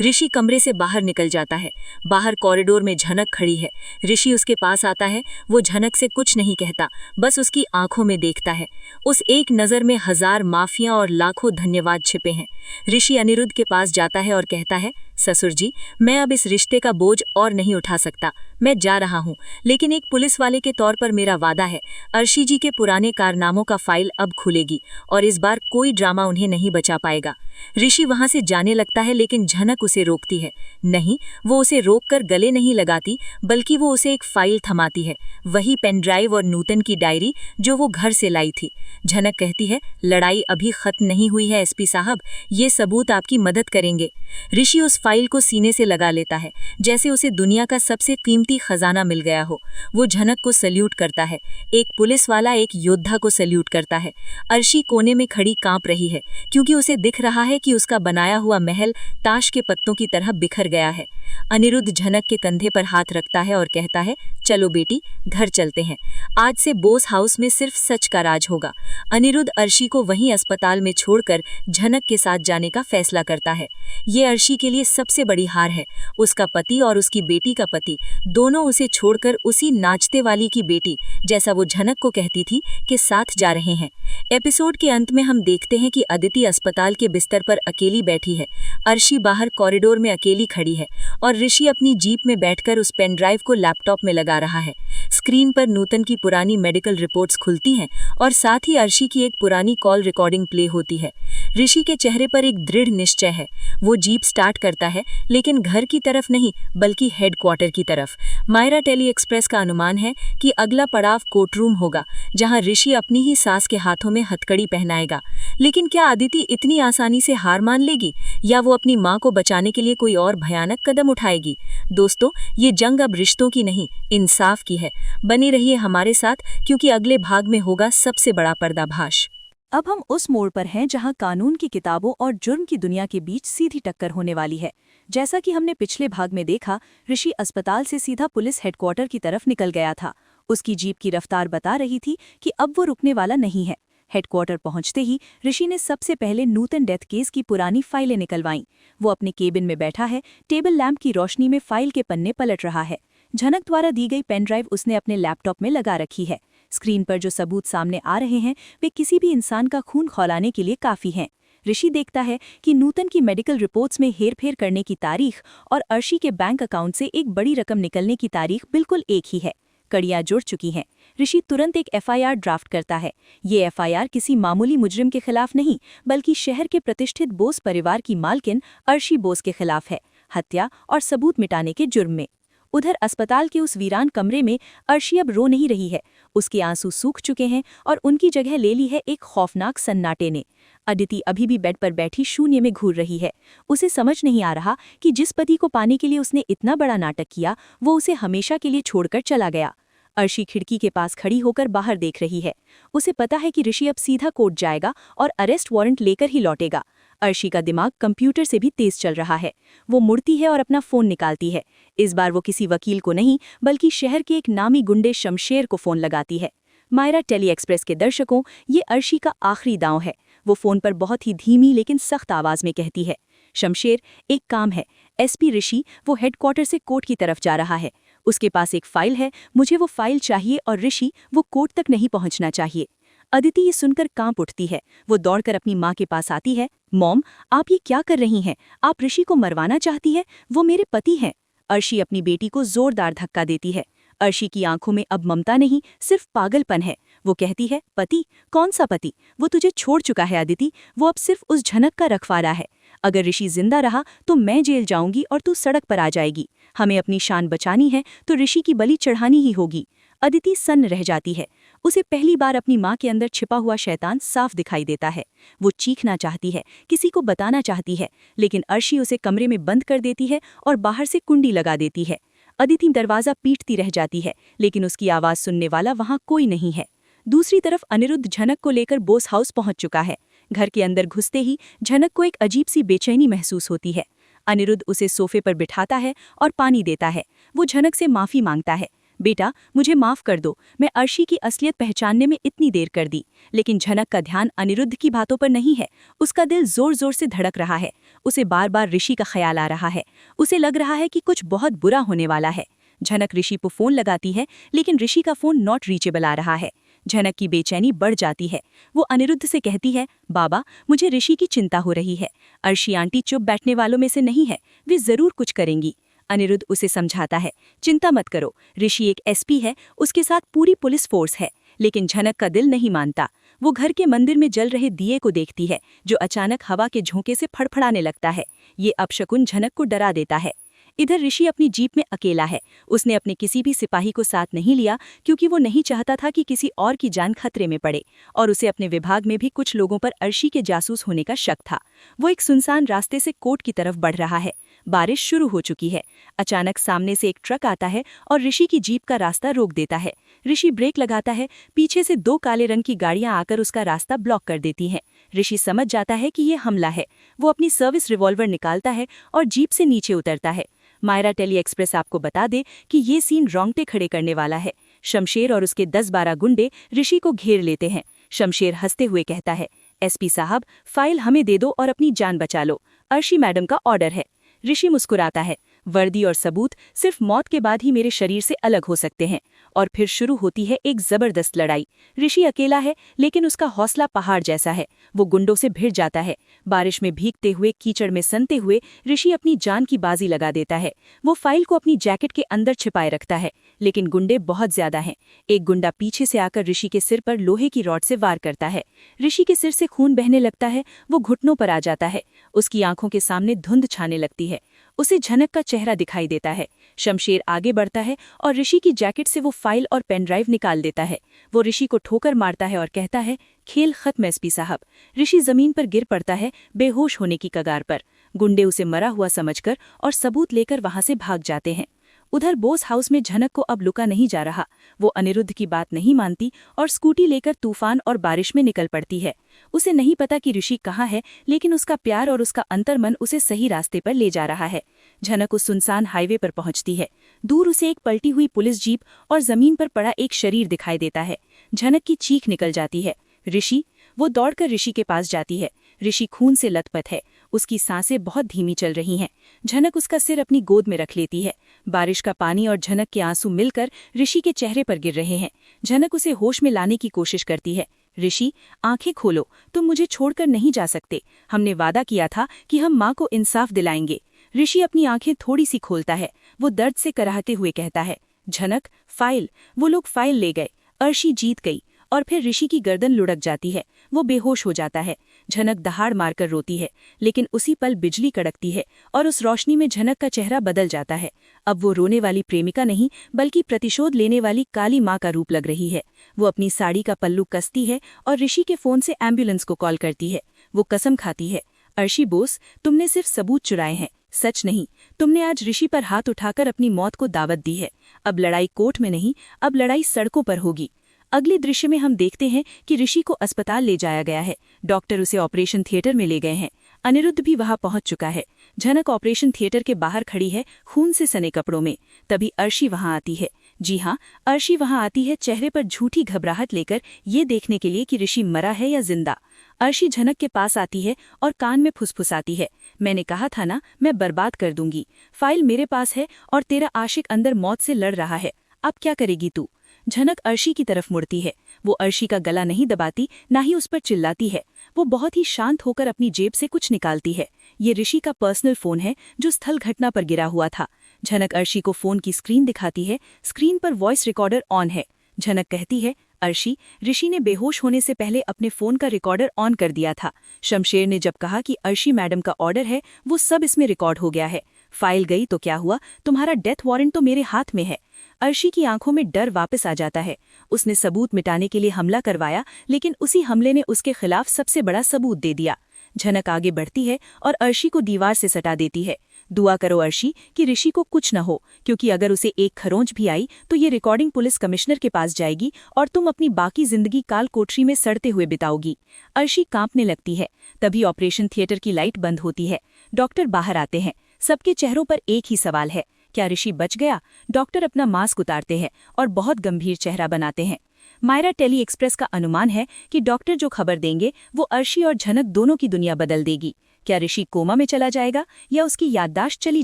ऋषि कमरे से बाहर निकल जाता है। बाहर कॉरिडोर में झनक खड़ी है। ऋषि उसके पास आता है। वो झनक से कुछ नहीं कहता, बस उसकी आंखों में देखता है। उस एक नज़र में 1000 माफियां और लाखों धन्यवाद छिपे हैं। ऋषि अनिरुद्ध के पास जाता है और कहता है, ससुर जी, मैं अब इस रिश्ते का बोझ और नहीं उठा सकता। मैं जा रहा हूँ, लेकिन एक पुलिस वाले के तौर पर मेरा वादा है, अर्शी जी के पुराने कारनामों का फाइल अब खुलेगी और इस बार कोई ड्रामा उन्हें नहीं बचा पाएगा। ऋषि वहां से जाने लगता है, लेकिन झनक उसे रोकती है। नहीं, वो उसे रोककर गले नहीं लगाती, बल्कि वो उसे एक फाइल थमाती है, वही पेन ड्राइव और नूतन की डायरी जो वो घर से लाई थी। झनक कहती है, लड़ाई अभी खत्म नहीं हुई है एसपी साहब, ये सबूत आपकी मदद करेंगे। ऋषि उस फाइल को सीने से लगा लेता है, जैसे उसे दुनिया का सबसे कीमती खजाना मिल गया हो। वो झनक को सल्यूट करता है, एक पुलिस वाला एक योद्धा को सल्यूट करता है। अर्शी कोने में खड़ी कांप रही है, क्योंकि उसे दिख रहा है कि उसका बनाया हुआ महल ताश के पत्तों की तरह बिखर गया है। अनिरुद्ध झनक के कंधे पर हाथ रखता है और कहता है, चलो बेटी, घर चलते हैं। आज से बोस हाउस में सिर्फ सच का राज होगा। अनिरुद्ध अर्शी को वहीं अस्पताल में छोड़कर झनक के साथ जाने का फैसला करता है। ये अर्शी के लिए सबसे बड़ी हार है। उसका पति और उसकी बेटी का पति दोनों उसे छोड़कर उसी नाचते वाली की बेटी, जैसा वो झनक को कहती थी, के साथ जा रहे हैं। एपिसोड के अंत में हम देखते हैं कि अदिति अस्पताल के बिस्तर पर अकेली बैठी है। अर्शी बाहर कॉरिडोर में अकेली खड़ी है और ऋषि अपनी जीप में बैठकर उस पेन ड्राइव को लैपटॉप में लगा रहा है। स्क्रीन पर नूतन की पुरानी मेडिकल रिपोर्ट्स खुलती हैं और साथ ही अर्शी की एक पुरानी कॉल रिकॉर्डिंग प्ले होती है। ऋषि के चेहरे पर एक दृढ़ निश्चय है। वो जीप स्टार्ट करता है, लेकिन घर की तरफ नहीं, बल्कि हेडक्वार्टर की तरफ। मायरा टेली एक्सप्रेस का अनुमान है कि अगला पड़ाव कोर्टरूम होगा, जहां ऋषि अपनी ही सास के हाथों में हथकड़ी पहनाएगा। लेकिन क्या अदिति इतनी आसानी से हार मान लेगी, या वो अपनी मां को बचाने के लिए कोई और भयानक कदम उठाएगी? दोस्तों, ये जंग अब रिश्तों की नहीं, इंसाफ की है। बने रहिए हमारे साथ, क्योंकि अगले भाग में होगा सबसे बड़ा पर्दाफाश। अब हम उस मोड़ पर हैं जहां कानून की किताबों और जुर्म की दुनिया के बीच सीधी टक्कर होने वाली है। जैसा कि हमने पिछले भाग में देखा, ऋषि अस्पताल से सीधा पुलिस हेडक्वार्टर की तरफ निकल गया था। उसकी जीप की रफ्तार बता रही थी कि अब वो रुकने वाला नहीं है। हेडक्वार्टर पहुंचते ही ऋषि ने सबसे पहले नूतन डेथ केस की पुरानी फाइलें निकलवाईं। वो अपने केबिन में बैठा है, टेबल लैंप की रोशनी में फाइल के पन्ने पलट रहा है। झनक द्वारा दी गई पेन ड्राइव उसने अपने लैपटॉप में लगा रखी है। स्क्रीन पर जो सबूत सामने आ रहे हैं, वे किसी भी इंसान का खून खौलाने के लिए काफी हैं। ऋषि देखता है कि नूतन की मेडिकल रिपोर्ट्स में हेरफेर करने की तारीख और अर्शी के बैंक अकाउंट से एक बड़ी रकम निकलने की तारीख बिल्कुल एक ही है। कड़ियां जुड़ चुकी हैं। ऋषि तुरंत एक एफआईआर ड्राफ्ट करता है। ये एफआईआर किसी मामूली मुजरिम के खिलाफ नहीं, बल्कि शहर के प्रतिष्ठित बोस परिवार की मालकिन अर्शी बोस के खिलाफ है, हत्या और सबूत मिटाने के जुर्म में। उधर अस्पताल के उस वीरान कमरे में अर्शी अब रो नहीं रही है। उसके आंसू सूख चुके हैं और उनकी जगह ले ली है एक खौफनाक सन्नाटे ने। अदिति अभी भी बेड पर बैठी शून्य में घूर रही है। उसे समझ नहीं आ रहा कि जिस पति को पाने के लिए उसने इतना बड़ा नाटक किया, वो उसे हमेशा के लिए छोड़कर चला गया। अर्शी खिड़की के पास खड़ी होकर बाहर देख रही है। उसे पता है कि ऋषि अब सीधा कोर्ट जाएगा और अरेस्ट वारंट लेकर ही लौटेगा। अर्शी का दिमाग कंप्यूटर से भी तेज चल रहा है। वो मुड़ती है और अपना फोन निकालती है। इस बार वो किसी वकील को नहीं, बल्कि शहर के एक नामी गुंडे शमशेर को फोन लगाती है। मायरा टेली एक्सप्रेस के दर्शकों, ये अर्शी का आखिरी दांव है। वो फोन पर बहुत ही धीमी लेकिन सख्त आवाज में कहती है, शमशेर, एक काम है। एसपी ऋषि, वो हेडक्वार्टर से कोर्ट की तरफ जा रहा है। उसके पास एक फाइल है, मुझे वो फाइल चाहिए और ऋषि, वो कोर्ट तक नहीं पहुंचना चाहिए। अदिति ये सुनकर कांप उठती है। वो दौड़कर अपनी माँ के पास आती है। मॉम, आप ये क्या कर रही हैं? आप ऋषि को मरवाना चाहती है? वो मेरे पति हैं। अर्शी अपनी बेटी को जोरदार धक्का देती है। अर्शी की आंखों में अब ममता नहीं, सिर्फ पागलपन है। वो कहती है, पति? कौन सा पति? वो तुझे छोड़ चुका है अदिति। वो अब सिर्फ उस झनक का रखवाला है। अगर ऋषि जिंदा रहा तो मैं जेल जाऊंगी और तू सड़क पर आ जाएगी। हमें अपनी शान बचानी है तो ऋषि की बलि चढ़ानी ही होगी। अदिति सन्न रह जाती है। उसे पहली बार अपनी माँ के अंदर छिपा हुआ शैतान साफ दिखाई देता है। वो चीखना चाहती है, किसी को बताना चाहती है, लेकिन अर्शी उसे कमरे में बंद कर देती है और बाहर से कुंडी लगा देती है। अदिति दरवाजा पीटती रह जाती है, लेकिन उसकी आवाज़ सुनने वाला वहाँ कोई नहीं है। दूसरी तरफ अनिरुद्ध झनक को लेकर बोस हाउस पहुंच चुका है। घर के अंदर घुसते ही झनक को एक अजीब सी बेचैनी महसूस होती है। अनिरुद्ध उसे सोफे पर बिठाता है और पानी देता है। वो झनक से माफ़ी मांगता है। बेटा, मुझे माफ कर दो, मैं अर्शी की असलियत पहचानने में इतनी देर कर दी। लेकिन झनक का ध्यान अनिरुद्ध की बातों पर नहीं है। उसका दिल जोर जोर से धड़क रहा है। उसे बार बार ऋषि का ख्याल आ रहा है। उसे लग रहा है कि कुछ बहुत बुरा होने वाला है। झनक ऋषि को फोन लगाती है, लेकिन ऋषि का फोन नॉट रीचेबल आ रहा है। झनक की बेचैनी बढ़ जाती है। वो अनिरुद्ध से कहती है, बाबा, मुझे ऋषि की चिंता हो रही है। अर्शी आंटी चुप बैठने वालों में से नहीं है, वे जरूर कुछ करेंगी। अनिरुद्ध उसे समझाता है, चिंता मत करो, ऋषि एक एसपी है, उसके साथ पूरी पुलिस फोर्स है। लेकिन झनक का दिल नहीं मानता। वो घर के मंदिर में जल रहे दिए को देखती है, जो अचानक हवा के झोंके से फड़फड़ाने लगता है। ये अपशकुन झनक को डरा देता है। इधर ऋषि अपनी जीप में अकेला है। उसने अपने किसी भी सिपाही को साथ नहीं लिया, क्योंकि वो नहीं चाहता था कि किसी और की जान खतरे में पड़े। और उसे अपने विभाग में भी कुछ लोगों पर अर्शी के जासूस होने का शक था। वो एक सुनसान रास्ते से कोर्ट की तरफ बढ़ रहा है। बारिश शुरू हो चुकी है। अचानक सामने से एक ट्रक आता है और ऋषि की जीप का रास्ता रोक देता है। ऋषि ब्रेक लगाता है। पीछे से 2 काले रंग की गाड़ियां आकर उसका रास्ता ब्लॉक कर देती हैं। ऋषि समझ जाता है कि ये हमला है। वो अपनी सर्विस रिवॉल्वर निकालता है और जीप से नीचे उतरता है। मायरा टेली एक्सप्रेस आपको बता दे कि ये सीन रोंगटे खड़े करने वाला है। शमशेर और उसके 10-12 गुंडे ऋषि को घेर लेते हैं। शमशेर हंसते हुए कहता है, एसपी साहब, फाइल हमें दे दो और अपनी जान बचा लो। अर्शी मैडम का ऑर्डर है। ऋषि मुस्कुराता है, वर्दी और सबूत सिर्फ मौत के बाद ही मेरे शरीर से अलग हो सकते हैं। और फिर शुरू होती है एक जबरदस्त लड़ाई। ऋषि अकेला है, लेकिन उसका हौसला पहाड़ जैसा है। वो गुंडों से भिड़ जाता है। बारिश में भीगते हुए, कीचड़ में सनते हुए ऋषि अपनी जान की बाजी लगा देता है। वो फाइल को अपनी जैकेट के अंदर छिपाए रखता है, लेकिन गुंडे बहुत ज्यादा हैं। एक गुंडा पीछे से आकर ऋषि के सिर पर लोहे की रॉड से वार करता है। ऋषि के सिर से खून बहने लगता है। वो घुटनों पर आ जाता है। उसकी आंखों के सामने धुंध छाने लगती है। उसे झनक का चेहरा दिखाई देता है। शमशेर आगे बढ़ता है और ऋषि की जैकेट से वो फाइल और पेन ड्राइव निकाल देता है। वो ऋषि को ठोकर मारता है और कहता है, खेल खत्म एसपी साहब। ऋषि जमीन पर गिर पड़ता है, बेहोश होने की कगार पर। गुंडे उसे मरा हुआ समझकर और सबूत लेकर वहां से भाग जाते हैं। उधर बोस हाउस में झनक को अब लुका नहीं जा रहा। वो अनिरुद्ध की बात नहीं मानती और स्कूटी लेकर तूफान और बारिश में निकल पड़ती है। उसे नहीं पता कि ऋषि कहाँ है, लेकिन उसका प्यार और उसका अंतर्मन उसे सही रास्ते पर ले जा रहा है। झनक उस सुनसान हाईवे पर पहुंचती है। दूर उसे एक पलटी हुई पुलिस जीप और जमीन पर पड़ा एक शरीर दिखाई देता है। झनक की चीख निकल जाती है, ऋषि! वो दौड़कर ऋषि के पास जाती है। ऋषि खून से लथपथ है। उसकी सांसें बहुत धीमी चल रही हैं। झनक उसका सिर अपनी गोद में रख लेती है। बारिश का पानी और झनक के आंसू मिलकर ऋषि के चेहरे पर गिर रहे हैं। झनक उसे होश में लाने की कोशिश करती है। ऋषि, आंखें खोलो, तुम मुझे छोड़कर नहीं जा सकते। हमने वादा किया था कि हम माँ को इंसाफ दिलाएंगे। ऋषि अपनी आंखें थोड़ी सी खोलता है। वो दर्द से कराहते हुए कहता है, झनक, फाइल। वो लोग फाइल ले गए। अर्शी जीत गई। और फिर ऋषि की गर्दन लुढ़क जाती है। वो बेहोश हो जाता है। झनक दहाड़ मारकर रोती है, लेकिन उसी पल बिजली कड़कती है और उस रोशनी में झनक का चेहरा बदल जाता है। अब वो रोने वाली प्रेमिका नहीं, बल्कि प्रतिशोध लेने वाली काली माँ का रूप लग रही है। वो अपनी साड़ी का पल्लू कसती है और ऋषि के फोन से एम्बुलेंस को कॉल करती है। वो कसम खाती है, अर्शी बोस, तुमने सिर्फ सबूत चुराए हैं, सच नहीं। तुमने आज ऋषि पर हाथ उठाकर अपनी मौत को दावत दी है। अब लड़ाई कोर्ट में नहीं, अब लड़ाई सड़कों पर होगी। अगले दृश्य में हम देखते हैं कि ऋषि को अस्पताल ले जाया गया है। डॉक्टर उसे ऑपरेशन थिएटर में ले गए हैं। अनिरुद्ध भी वहां पहुंच चुका है। झनक ऑपरेशन थिएटर के बाहर खड़ी है, खून से सने कपड़ों में। तभी अर्शी वहां आती है। जी हाँ, अर्शी वहां आती है, चेहरे पर झूठी घबराहट लेकर, ये देखने के लिए कि ऋषि मरा है या जिंदा। अर्शी झनक के पास आती है और कान में फुसफुसाती है, मैंने कहा था ना, मैं बर्बाद कर दूंगी। फाइल मेरे पास है और तेरा आशिक अंदर मौत से लड़ रहा है। अब क्या करेगी तू? झनक अर्शी की तरफ मुड़ती है। वो अर्शी का गला नहीं दबाती, ना ही उस पर चिल्लाती है। वो बहुत ही शांत होकर अपनी जेब से कुछ निकालती है। ये ऋषि का पर्सनल फोन है, जो स्थल घटना पर गिरा हुआ था। झनक अर्शी को फोन की स्क्रीन दिखाती है। स्क्रीन पर वॉइस रिकॉर्डर ऑन है। झनक कहती है, अर्शी, ऋषि ने बेहोश होने से पहले अपने फोन का रिकॉर्डर ऑन कर दिया था। शमशेर ने जब कहा कि अर्शी मैडम का ऑर्डर है, वो सब इसमें रिकॉर्ड हो गया है। फाइल गई तो क्या हुआ, तुम्हारा डेथ वारंट तो मेरे हाथ में है। अर्शी की आंखों में डर वापस आ जाता है। उसने सबूत मिटाने के लिए हमला करवाया, लेकिन उसी हमले ने उसके खिलाफ सबसे बड़ा सबूत दे दिया। झनक आगे बढ़ती है और अर्शी को दीवार से सटा देती है। दुआ करो अर्शी कि ऋषि को कुछ न हो, क्योंकि अगर उसे एक खरोंच भी आई तो ये रिकॉर्डिंग पुलिस कमिश्नर के पास जाएगी और तुम अपनी बाकी जिंदगी काल कोठरी में सड़ते हुए बिताओगी। अर्शी कांपने लगती है। तभी ऑपरेशन थिएटर की लाइट बंद होती है। डॉक्टर बाहर आते हैं। सबके चेहरों पर एक ही सवाल है, क्या ऋषि बच गया? डॉक्टर अपना मास्क उतारते हैं और बहुत गंभीर चेहरा बनाते हैं। मायरा टेली एक्सप्रेस का अनुमान है कि डॉक्टर जो खबर देंगे वो अर्शी और झनक दोनों की दुनिया बदल देगी। क्या ऋषि कोमा में चला जाएगा या उसकी याददाश्त चली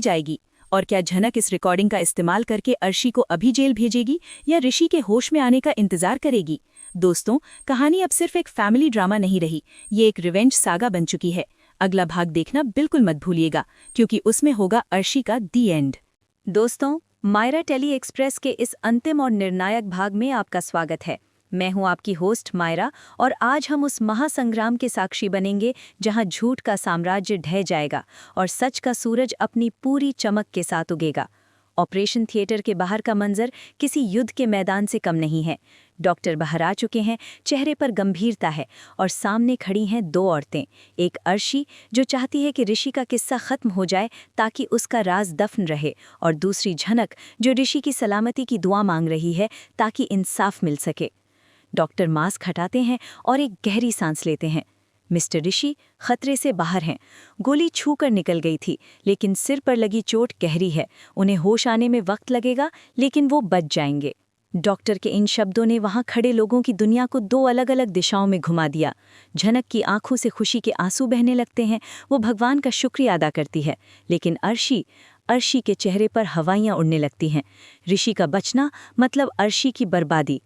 जाएगी? और क्या झनक इस रिकॉर्डिंग का इस्तेमाल करके अर्शी को अभी जेल भेजेगी या ऋषि के होश में आने का इंतजार करेगी? दोस्तों, कहानी अब सिर्फ एक फैमिली ड्रामा नहीं रही, ये एक रिवेंज सागा बन चुकी है। अगला भाग देखना बिल्कुल मत भूलिएगा, क्योंकि उसमें होगा अर्शी का दी एंड। दोस्तों, मायरा टेली एक्सप्रेस के इस अंतिम और निर्णायक भाग में आपका स्वागत है। मैं हूं आपकी होस्ट मायरा, और आज हम उस महासंग्राम के साक्षी बनेंगे जहां झूठ का साम्राज्य ढह जाएगा और सच का सूरज अपनी पूरी चमक के साथ उगेगा। ऑपरेशन थिएटर के बाहर का मंजर किसी युद्ध के मैदान से कम नहीं है। डॉक्टर बाहर आ चुके हैं, चेहरे पर गंभीरता है, और सामने खड़ी हैं दो औरतें। एक अर्शी, जो चाहती है कि ऋषि का किस्सा खत्म हो जाए ताकि उसका राज दफन रहे, और दूसरी झनक, जो ऋषि की सलामती की दुआ मांग रही है ताकि इंसाफ मिल सके। डॉक्टर मास्क हटाते हैं और एक गहरी सांस लेते हैं। मिस्टर ऋषि खतरे से बाहर हैं। गोली छूकर निकल गई थी, लेकिन सिर पर लगी चोट गहरी है। उन्हें होश आने में वक्त लगेगा, लेकिन वो बच जाएंगे। डॉक्टर के इन शब्दों ने वहां खड़े लोगों की दुनिया को दो अलग अलग दिशाओं में घुमा दिया। झनक की आंखों से खुशी के आंसू बहने लगते हैं, वो भगवान का शुक्रिया अदा करती है। लेकिन अर्शी के चेहरे पर हवाइयां उड़ने लगती हैं। ऋषि का बचना मतलब अर्शी की बर्बादी।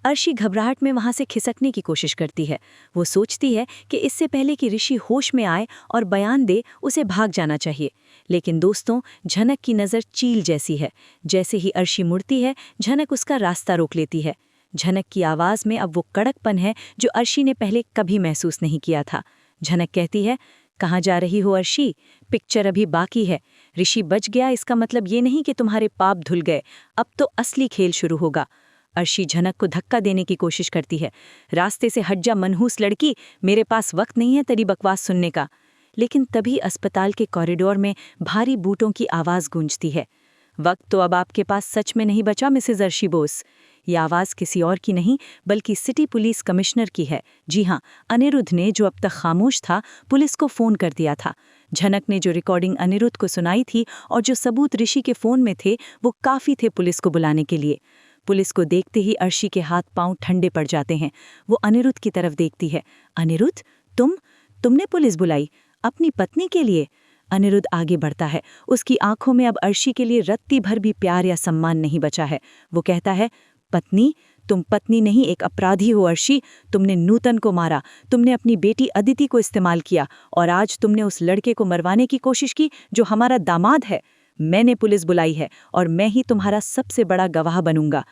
अर्शी घबराहट में वहां से खिसकने की कोशिश करती है। वो सोचती है कि इससे पहले कि ऋषि होश में आए और बयान दे, उसे भाग जाना चाहिए। लेकिन दोस्तों, झनक की नज़र चील जैसी है। जैसे ही अर्शी मुड़ती है, झनक उसका रास्ता रोक लेती है। झनक की आवाज़ में अब वो कड़कपन है जो अर्शी ने पहले कभी महसूस नहीं किया था। झनक कहती है, कहाँ जा रही हो अर्शी? पिक्चर अभी बाकी है। ऋषि बच गया इसका मतलब ये नहीं कि तुम्हारे पाप धुल गए। अब तो असली खेल शुरू होगा। अर्शी झनक को धक्का देने की कोशिश करती है। रास्ते से हट जा मनहूस लड़की, मेरे पास वक्त नहीं है तेरी बकवास सुनने का। लेकिन तभी अस्पताल के कॉरिडोर में भारी बूटों की आवाज़ गूंजती है। वक्त तो अब आपके पास सच में नहीं बचा मिसेज अर्शी बोस। ये आवाज़ किसी और की नहीं बल्कि सिटी पुलिस कमिश्नर की है। जी हाँ, अनिरुद्ध ने, जो अब तक खामोश था, पुलिस को फ़ोन कर दिया था। झनक ने जो रिकॉर्डिंग अनिरुद्ध को सुनाई थी और जो सबूत ऋषि के फ़ोन में थे, वो काफ़ी थे पुलिस को बुलाने के लिए। पुलिस को देखते ही अर्शी के हाथ पांव ठंडे पड़ जाते हैं। वो अनिरुद्ध की तरफ देखती है। अनिरुद्ध, तुमने पुलिस बुलाई अपनी पत्नी के लिए? अनिरुद्ध आगे बढ़ता है। उसकी आंखों में अब अर्शी के लिए रत्ती भर भी प्यार या सम्मान नहीं बचा है। वो कहता है, पत्नी? तुम पत्नी नहीं, एक अपराधी हो अर्शी। तुमने नूतन को मारा, तुमने अपनी बेटी अदिति को इस्तेमाल किया, और आज तुमने उस लड़के को मरवाने की कोशिश की जो हमारा दामाद है। मैंने पुलिस बुलाई है और मैं ही तुम्हारा सबसे बड़ा गवाह बनूंगा।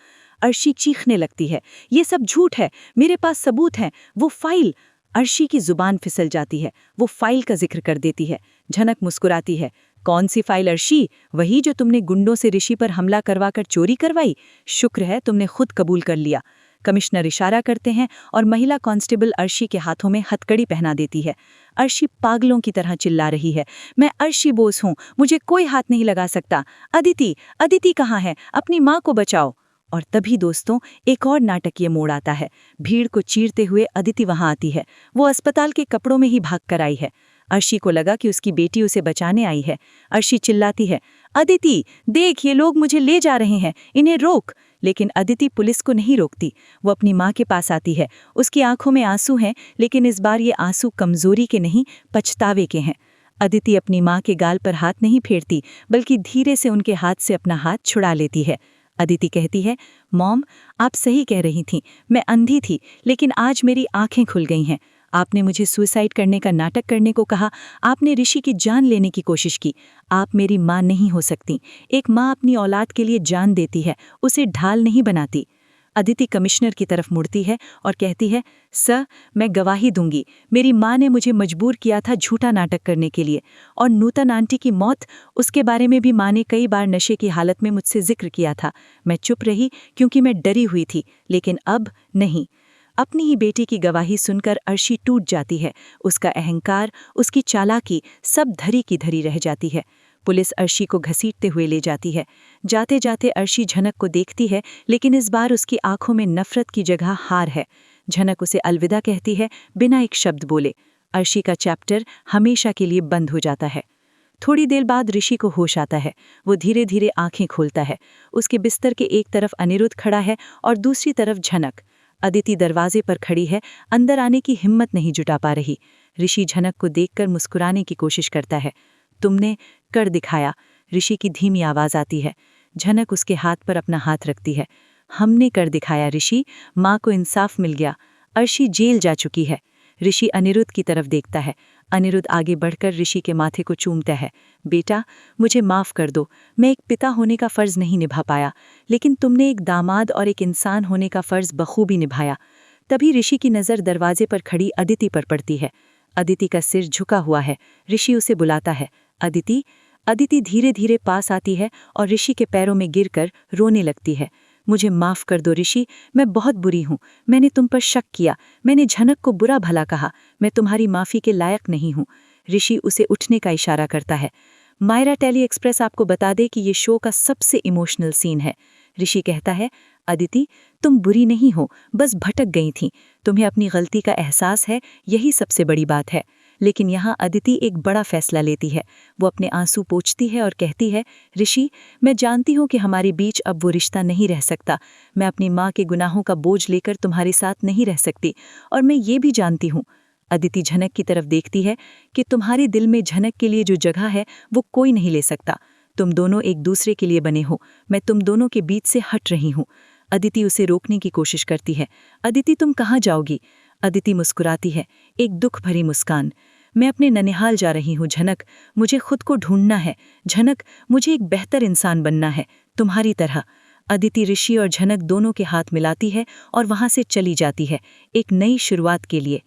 अर्शी चीखने लगती है, ये सब झूठ है, मेरे पास सबूत हैं। वो फाइल। अर्शी की जुबान फिसल जाती है। वो फाइल का जिक्र कर देती है। झनक मुस्कुराती है। कौन सी फाइल अर्शी? वही जो तुमने गुंडों से ऋषि पर हमला करवाकर चोरी करवाई? शुक्र है तुमने खुद कबूल कर लिया। कमिश्नर इशारा करते हैं और महिला कांस्टेबल अर्शी के हाथों में हथकड़ी पहना देती है। अर्शी पागलों की तरह चिल्ला रही है, मैं अर्शी बोस हूँ, मुझे कोई हाथ नहीं लगा सकता। अदिति कहाँ है? अपनी माँ को बचाओ। और तभी दोस्तों, एक और नाटकीय मोड़ आता है। भीड़ को चीरते हुए अदिति वहां आती है। वो अस्पताल के कपड़ों में ही भाग कर आई है। अर्शी को लगा कि उसकी बेटी उसे बचाने आई है। अर्शी चिल्लाती है, अदिति देख, ये लोग मुझे ले जा रहे हैं, इन्हें रोक। लेकिन अदिति पुलिस को नहीं रोकती। वो अपनी माँ के पास आती है। उसकी आंखों में आंसू हैं, लेकिन इस बार ये आंसू कमजोरी के नहीं, पछतावे के हैं। अदिति अपनी माँ के गाल पर हाथ नहीं फेरती, बल्कि धीरे से उनके हाथ से अपना हाथ छुड़ा लेती है। अदिति कहती है, मॉम, आप सही कह रही थीं, मैं अंधी थी, लेकिन आज मेरी आंखें खुल गई हैं। आपने मुझे सुसाइड करने का नाटक करने को कहा, आपने ऋषि की जान लेने की कोशिश की। आप मेरी माँ नहीं हो सकती। एक माँ अपनी औलाद के लिए जान देती है, उसे ढाल नहीं बनाती। अदिति कमिश्नर की तरफ मुड़ती है और कहती है, सर, मैं गवाही दूंगी। मेरी माँ ने मुझे मजबूर किया था झूठा नाटक करने के लिए। और नूतन आंटी की मौत, उसके बारे में भी माँ ने कई बार नशे की हालत में मुझसे जिक्र किया था। मैं चुप रही क्योंकि मैं डरी हुई थी, लेकिन अब नहीं। अपनी ही बेटी की गवाही सुनकर अर्शी टूट जाती है। उसका अहंकार, उसकी चालाकी सब धरी की धरी रह जाती है। पुलिस अर्शी को घसीटते हुए ले जाती है। जाते जाते अर्शी झनक को देखती है, लेकिन इस बार उसकी आंखों में नफरत की जगह हार है। झनक उसे अलविदा कहती है, बिना एक शब्द बोले। अर्शी का चैप्टर हमेशा के लिए बंद हो जाता है। थोड़ी देर बाद ऋषि को होश आता है। वो धीरे धीरे आंखें खोलता है। उसके बिस्तर के एक तरफ अनिरुद्ध खड़ा है और दूसरी तरफ झनक। अदिति दरवाजे पर खड़ी है, अंदर आने की हिम्मत नहीं जुटा पा रही। ऋषि झनक को देखकर मुस्कुराने की कोशिश करता है। तुमने कर दिखाया, ऋषि की धीमी आवाज आती है। झनक उसके हाथ पर अपना हाथ रखती है। हमने कर दिखाया ऋषि, माँ को इंसाफ मिल गया। अर्शी जेल जा चुकी है। ऋषि अनिरुद्ध की तरफ देखता है। अनिरुद्ध आगे बढ़कर ऋषि के माथे को चूमता है। बेटा, मुझे माफ़ कर दो, मैं एक पिता होने का फ़र्ज़ नहीं निभा पाया, लेकिन तुमने एक दामाद और एक इंसान होने का फ़र्ज़ बखूबी निभाया। तभी ऋषि की नज़र दरवाजे पर खड़ी अदिति पर पड़ती है। अदिति का सिर झुका हुआ है। ऋषि उसे बुलाता है। अदिति। अदिति धीरे धीरे पास आती है और ऋषि के पैरों में गिरकर रोने लगती है। मुझे माफ़ कर दो ऋषि, मैं बहुत बुरी हूँ। मैंने तुम पर शक किया, मैंने झनक को बुरा भला कहा, मैं तुम्हारी माफ़ी के लायक नहीं हूँ। ऋषि उसे उठने का इशारा करता है। मायरा टेली एक्सप्रेस आपको बता दे कि ये शो का सबसे इमोशनल सीन है। ऋषि कहता है, अदिति, तुम बुरी नहीं हो, बस भटक गई थी। तुम्हें अपनी गलती का एहसास है, यही सबसे बड़ी बात है। लेकिन यहाँ अदिति एक बड़ा फैसला लेती है। वो अपने आंसू पोंछती है और कहती है, ऋषि, मैं जानती हूँ कि हमारे बीच अब वो रिश्ता नहीं रह सकता। मैं अपनी माँ के गुनाहों का बोझ लेकर तुम्हारे साथ नहीं रह सकती, और मैं ये भी जानती हूँ। अदिति झनक की तरफ देखती है कि तुम्हारे दिल में झनक के लिए जो जगह है वो कोई नहीं ले सकता। तुम दोनों एक दूसरे के लिए बने हो, मैं तुम दोनों के बीच से हट रही हूँ। अदिति उसे रोकने की कोशिश करती है। अदिति, तुम कहाँ जाओगी? अदिति मुस्कुराती है, एक दुख भरी मुस्कान। मैं अपने ननिहाल जा रही हूँ झनक, मुझे खुद को ढूंढना है। झनक, मुझे एक बेहतर इंसान बनना है, तुम्हारी तरह। अदिति ऋषि और झनक दोनों के हाथ मिलाती है और वहाँ से चली जाती है, एक नई शुरुआत के लिए।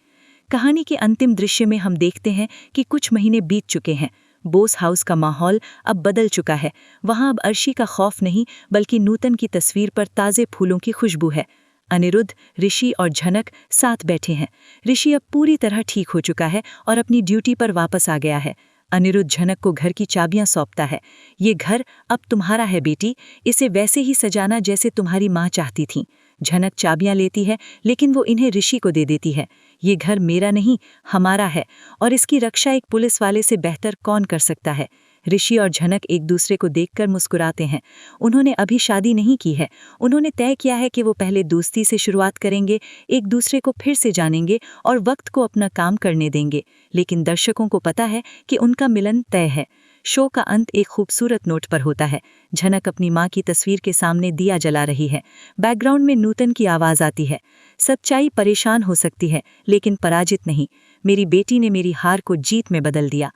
कहानी के अंतिम दृश्य में हम देखते हैं कि कुछ महीने बीत चुके हैं। बोस हाउस का माहौल अब बदल चुका है। वहाँ अब अर्शी का खौफ नहीं, बल्कि नूतन की तस्वीर पर ताज़े फूलों की खुशबू है। अनिरुद्ध, ऋषि और झनक साथ बैठे हैं। ऋषि अब पूरी तरह ठीक हो चुका है और अपनी ड्यूटी पर वापस आ गया है। अनिरुद्ध झनक को घर की चाबियां सौंपता है। ये घर अब तुम्हारा है बेटी, इसे वैसे ही सजाना जैसे तुम्हारी माँ चाहती थी। झनक चाबियां लेती है, लेकिन वो इन्हें ऋषि को दे देती है। ये घर मेरा नहीं, हमारा है, और इसकी रक्षा एक पुलिस वाले से बेहतर कौन कर सकता है। ऋषि और झनक एक दूसरे को देखकर मुस्कुराते हैं। उन्होंने अभी शादी नहीं की है। उन्होंने तय किया है कि वो पहले दोस्ती से शुरुआत करेंगे, एक दूसरे को फिर से जानेंगे और वक्त को अपना काम करने देंगे। लेकिन दर्शकों को पता है कि उनका मिलन तय है। शो का अंत एक खूबसूरत नोट पर होता है। झनक अपनी माँ की तस्वीर के सामने दिया जला रही है। बैकग्राउंड में नूतन की आवाज़ आती है। सच्चाई परेशान हो सकती है, लेकिन पराजित नहीं। मेरी बेटी ने मेरी हार को जीत में बदल दिया।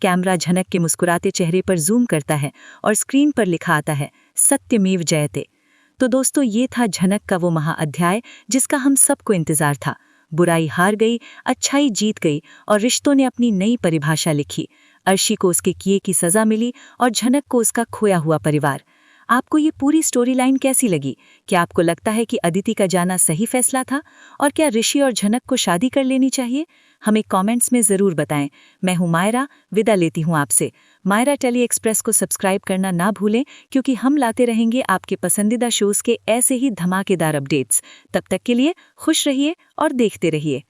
कैमरा झनक के मुस्कुराते चेहरे पर जूम करता है और स्क्रीन पर लिखा आता है, सत्यमेव जयते। तो दोस्तों, ये था झनक का वो महाअध्याय जिसका हम सबको इंतजार था। बुराई हार गई, अच्छाई जीत गई और रिश्तों ने अपनी नई परिभाषा लिखी। अर्शी को उसके किए की सज़ा मिली और झनक को उसका खोया हुआ परिवार। आपको ये पूरी स्टोरी लाइन कैसी लगी? क्या आपको लगता है कि अदिति का जाना सही फैसला था? और क्या ऋषि और झनक को शादी कर लेनी चाहिए? हमें कमेंट्स में ज़रूर बताएं। मैं हूँ मायरा, विदा लेती हूँ आपसे। मायरा टेली एक्सप्रेस को सब्सक्राइब करना ना भूलें, क्योंकि हम लाते रहेंगे आपके पसंदीदा शोज़ के ऐसे ही धमाकेदार अपडेट्स। तब तक के लिए खुश रहिए और देखते रहिए।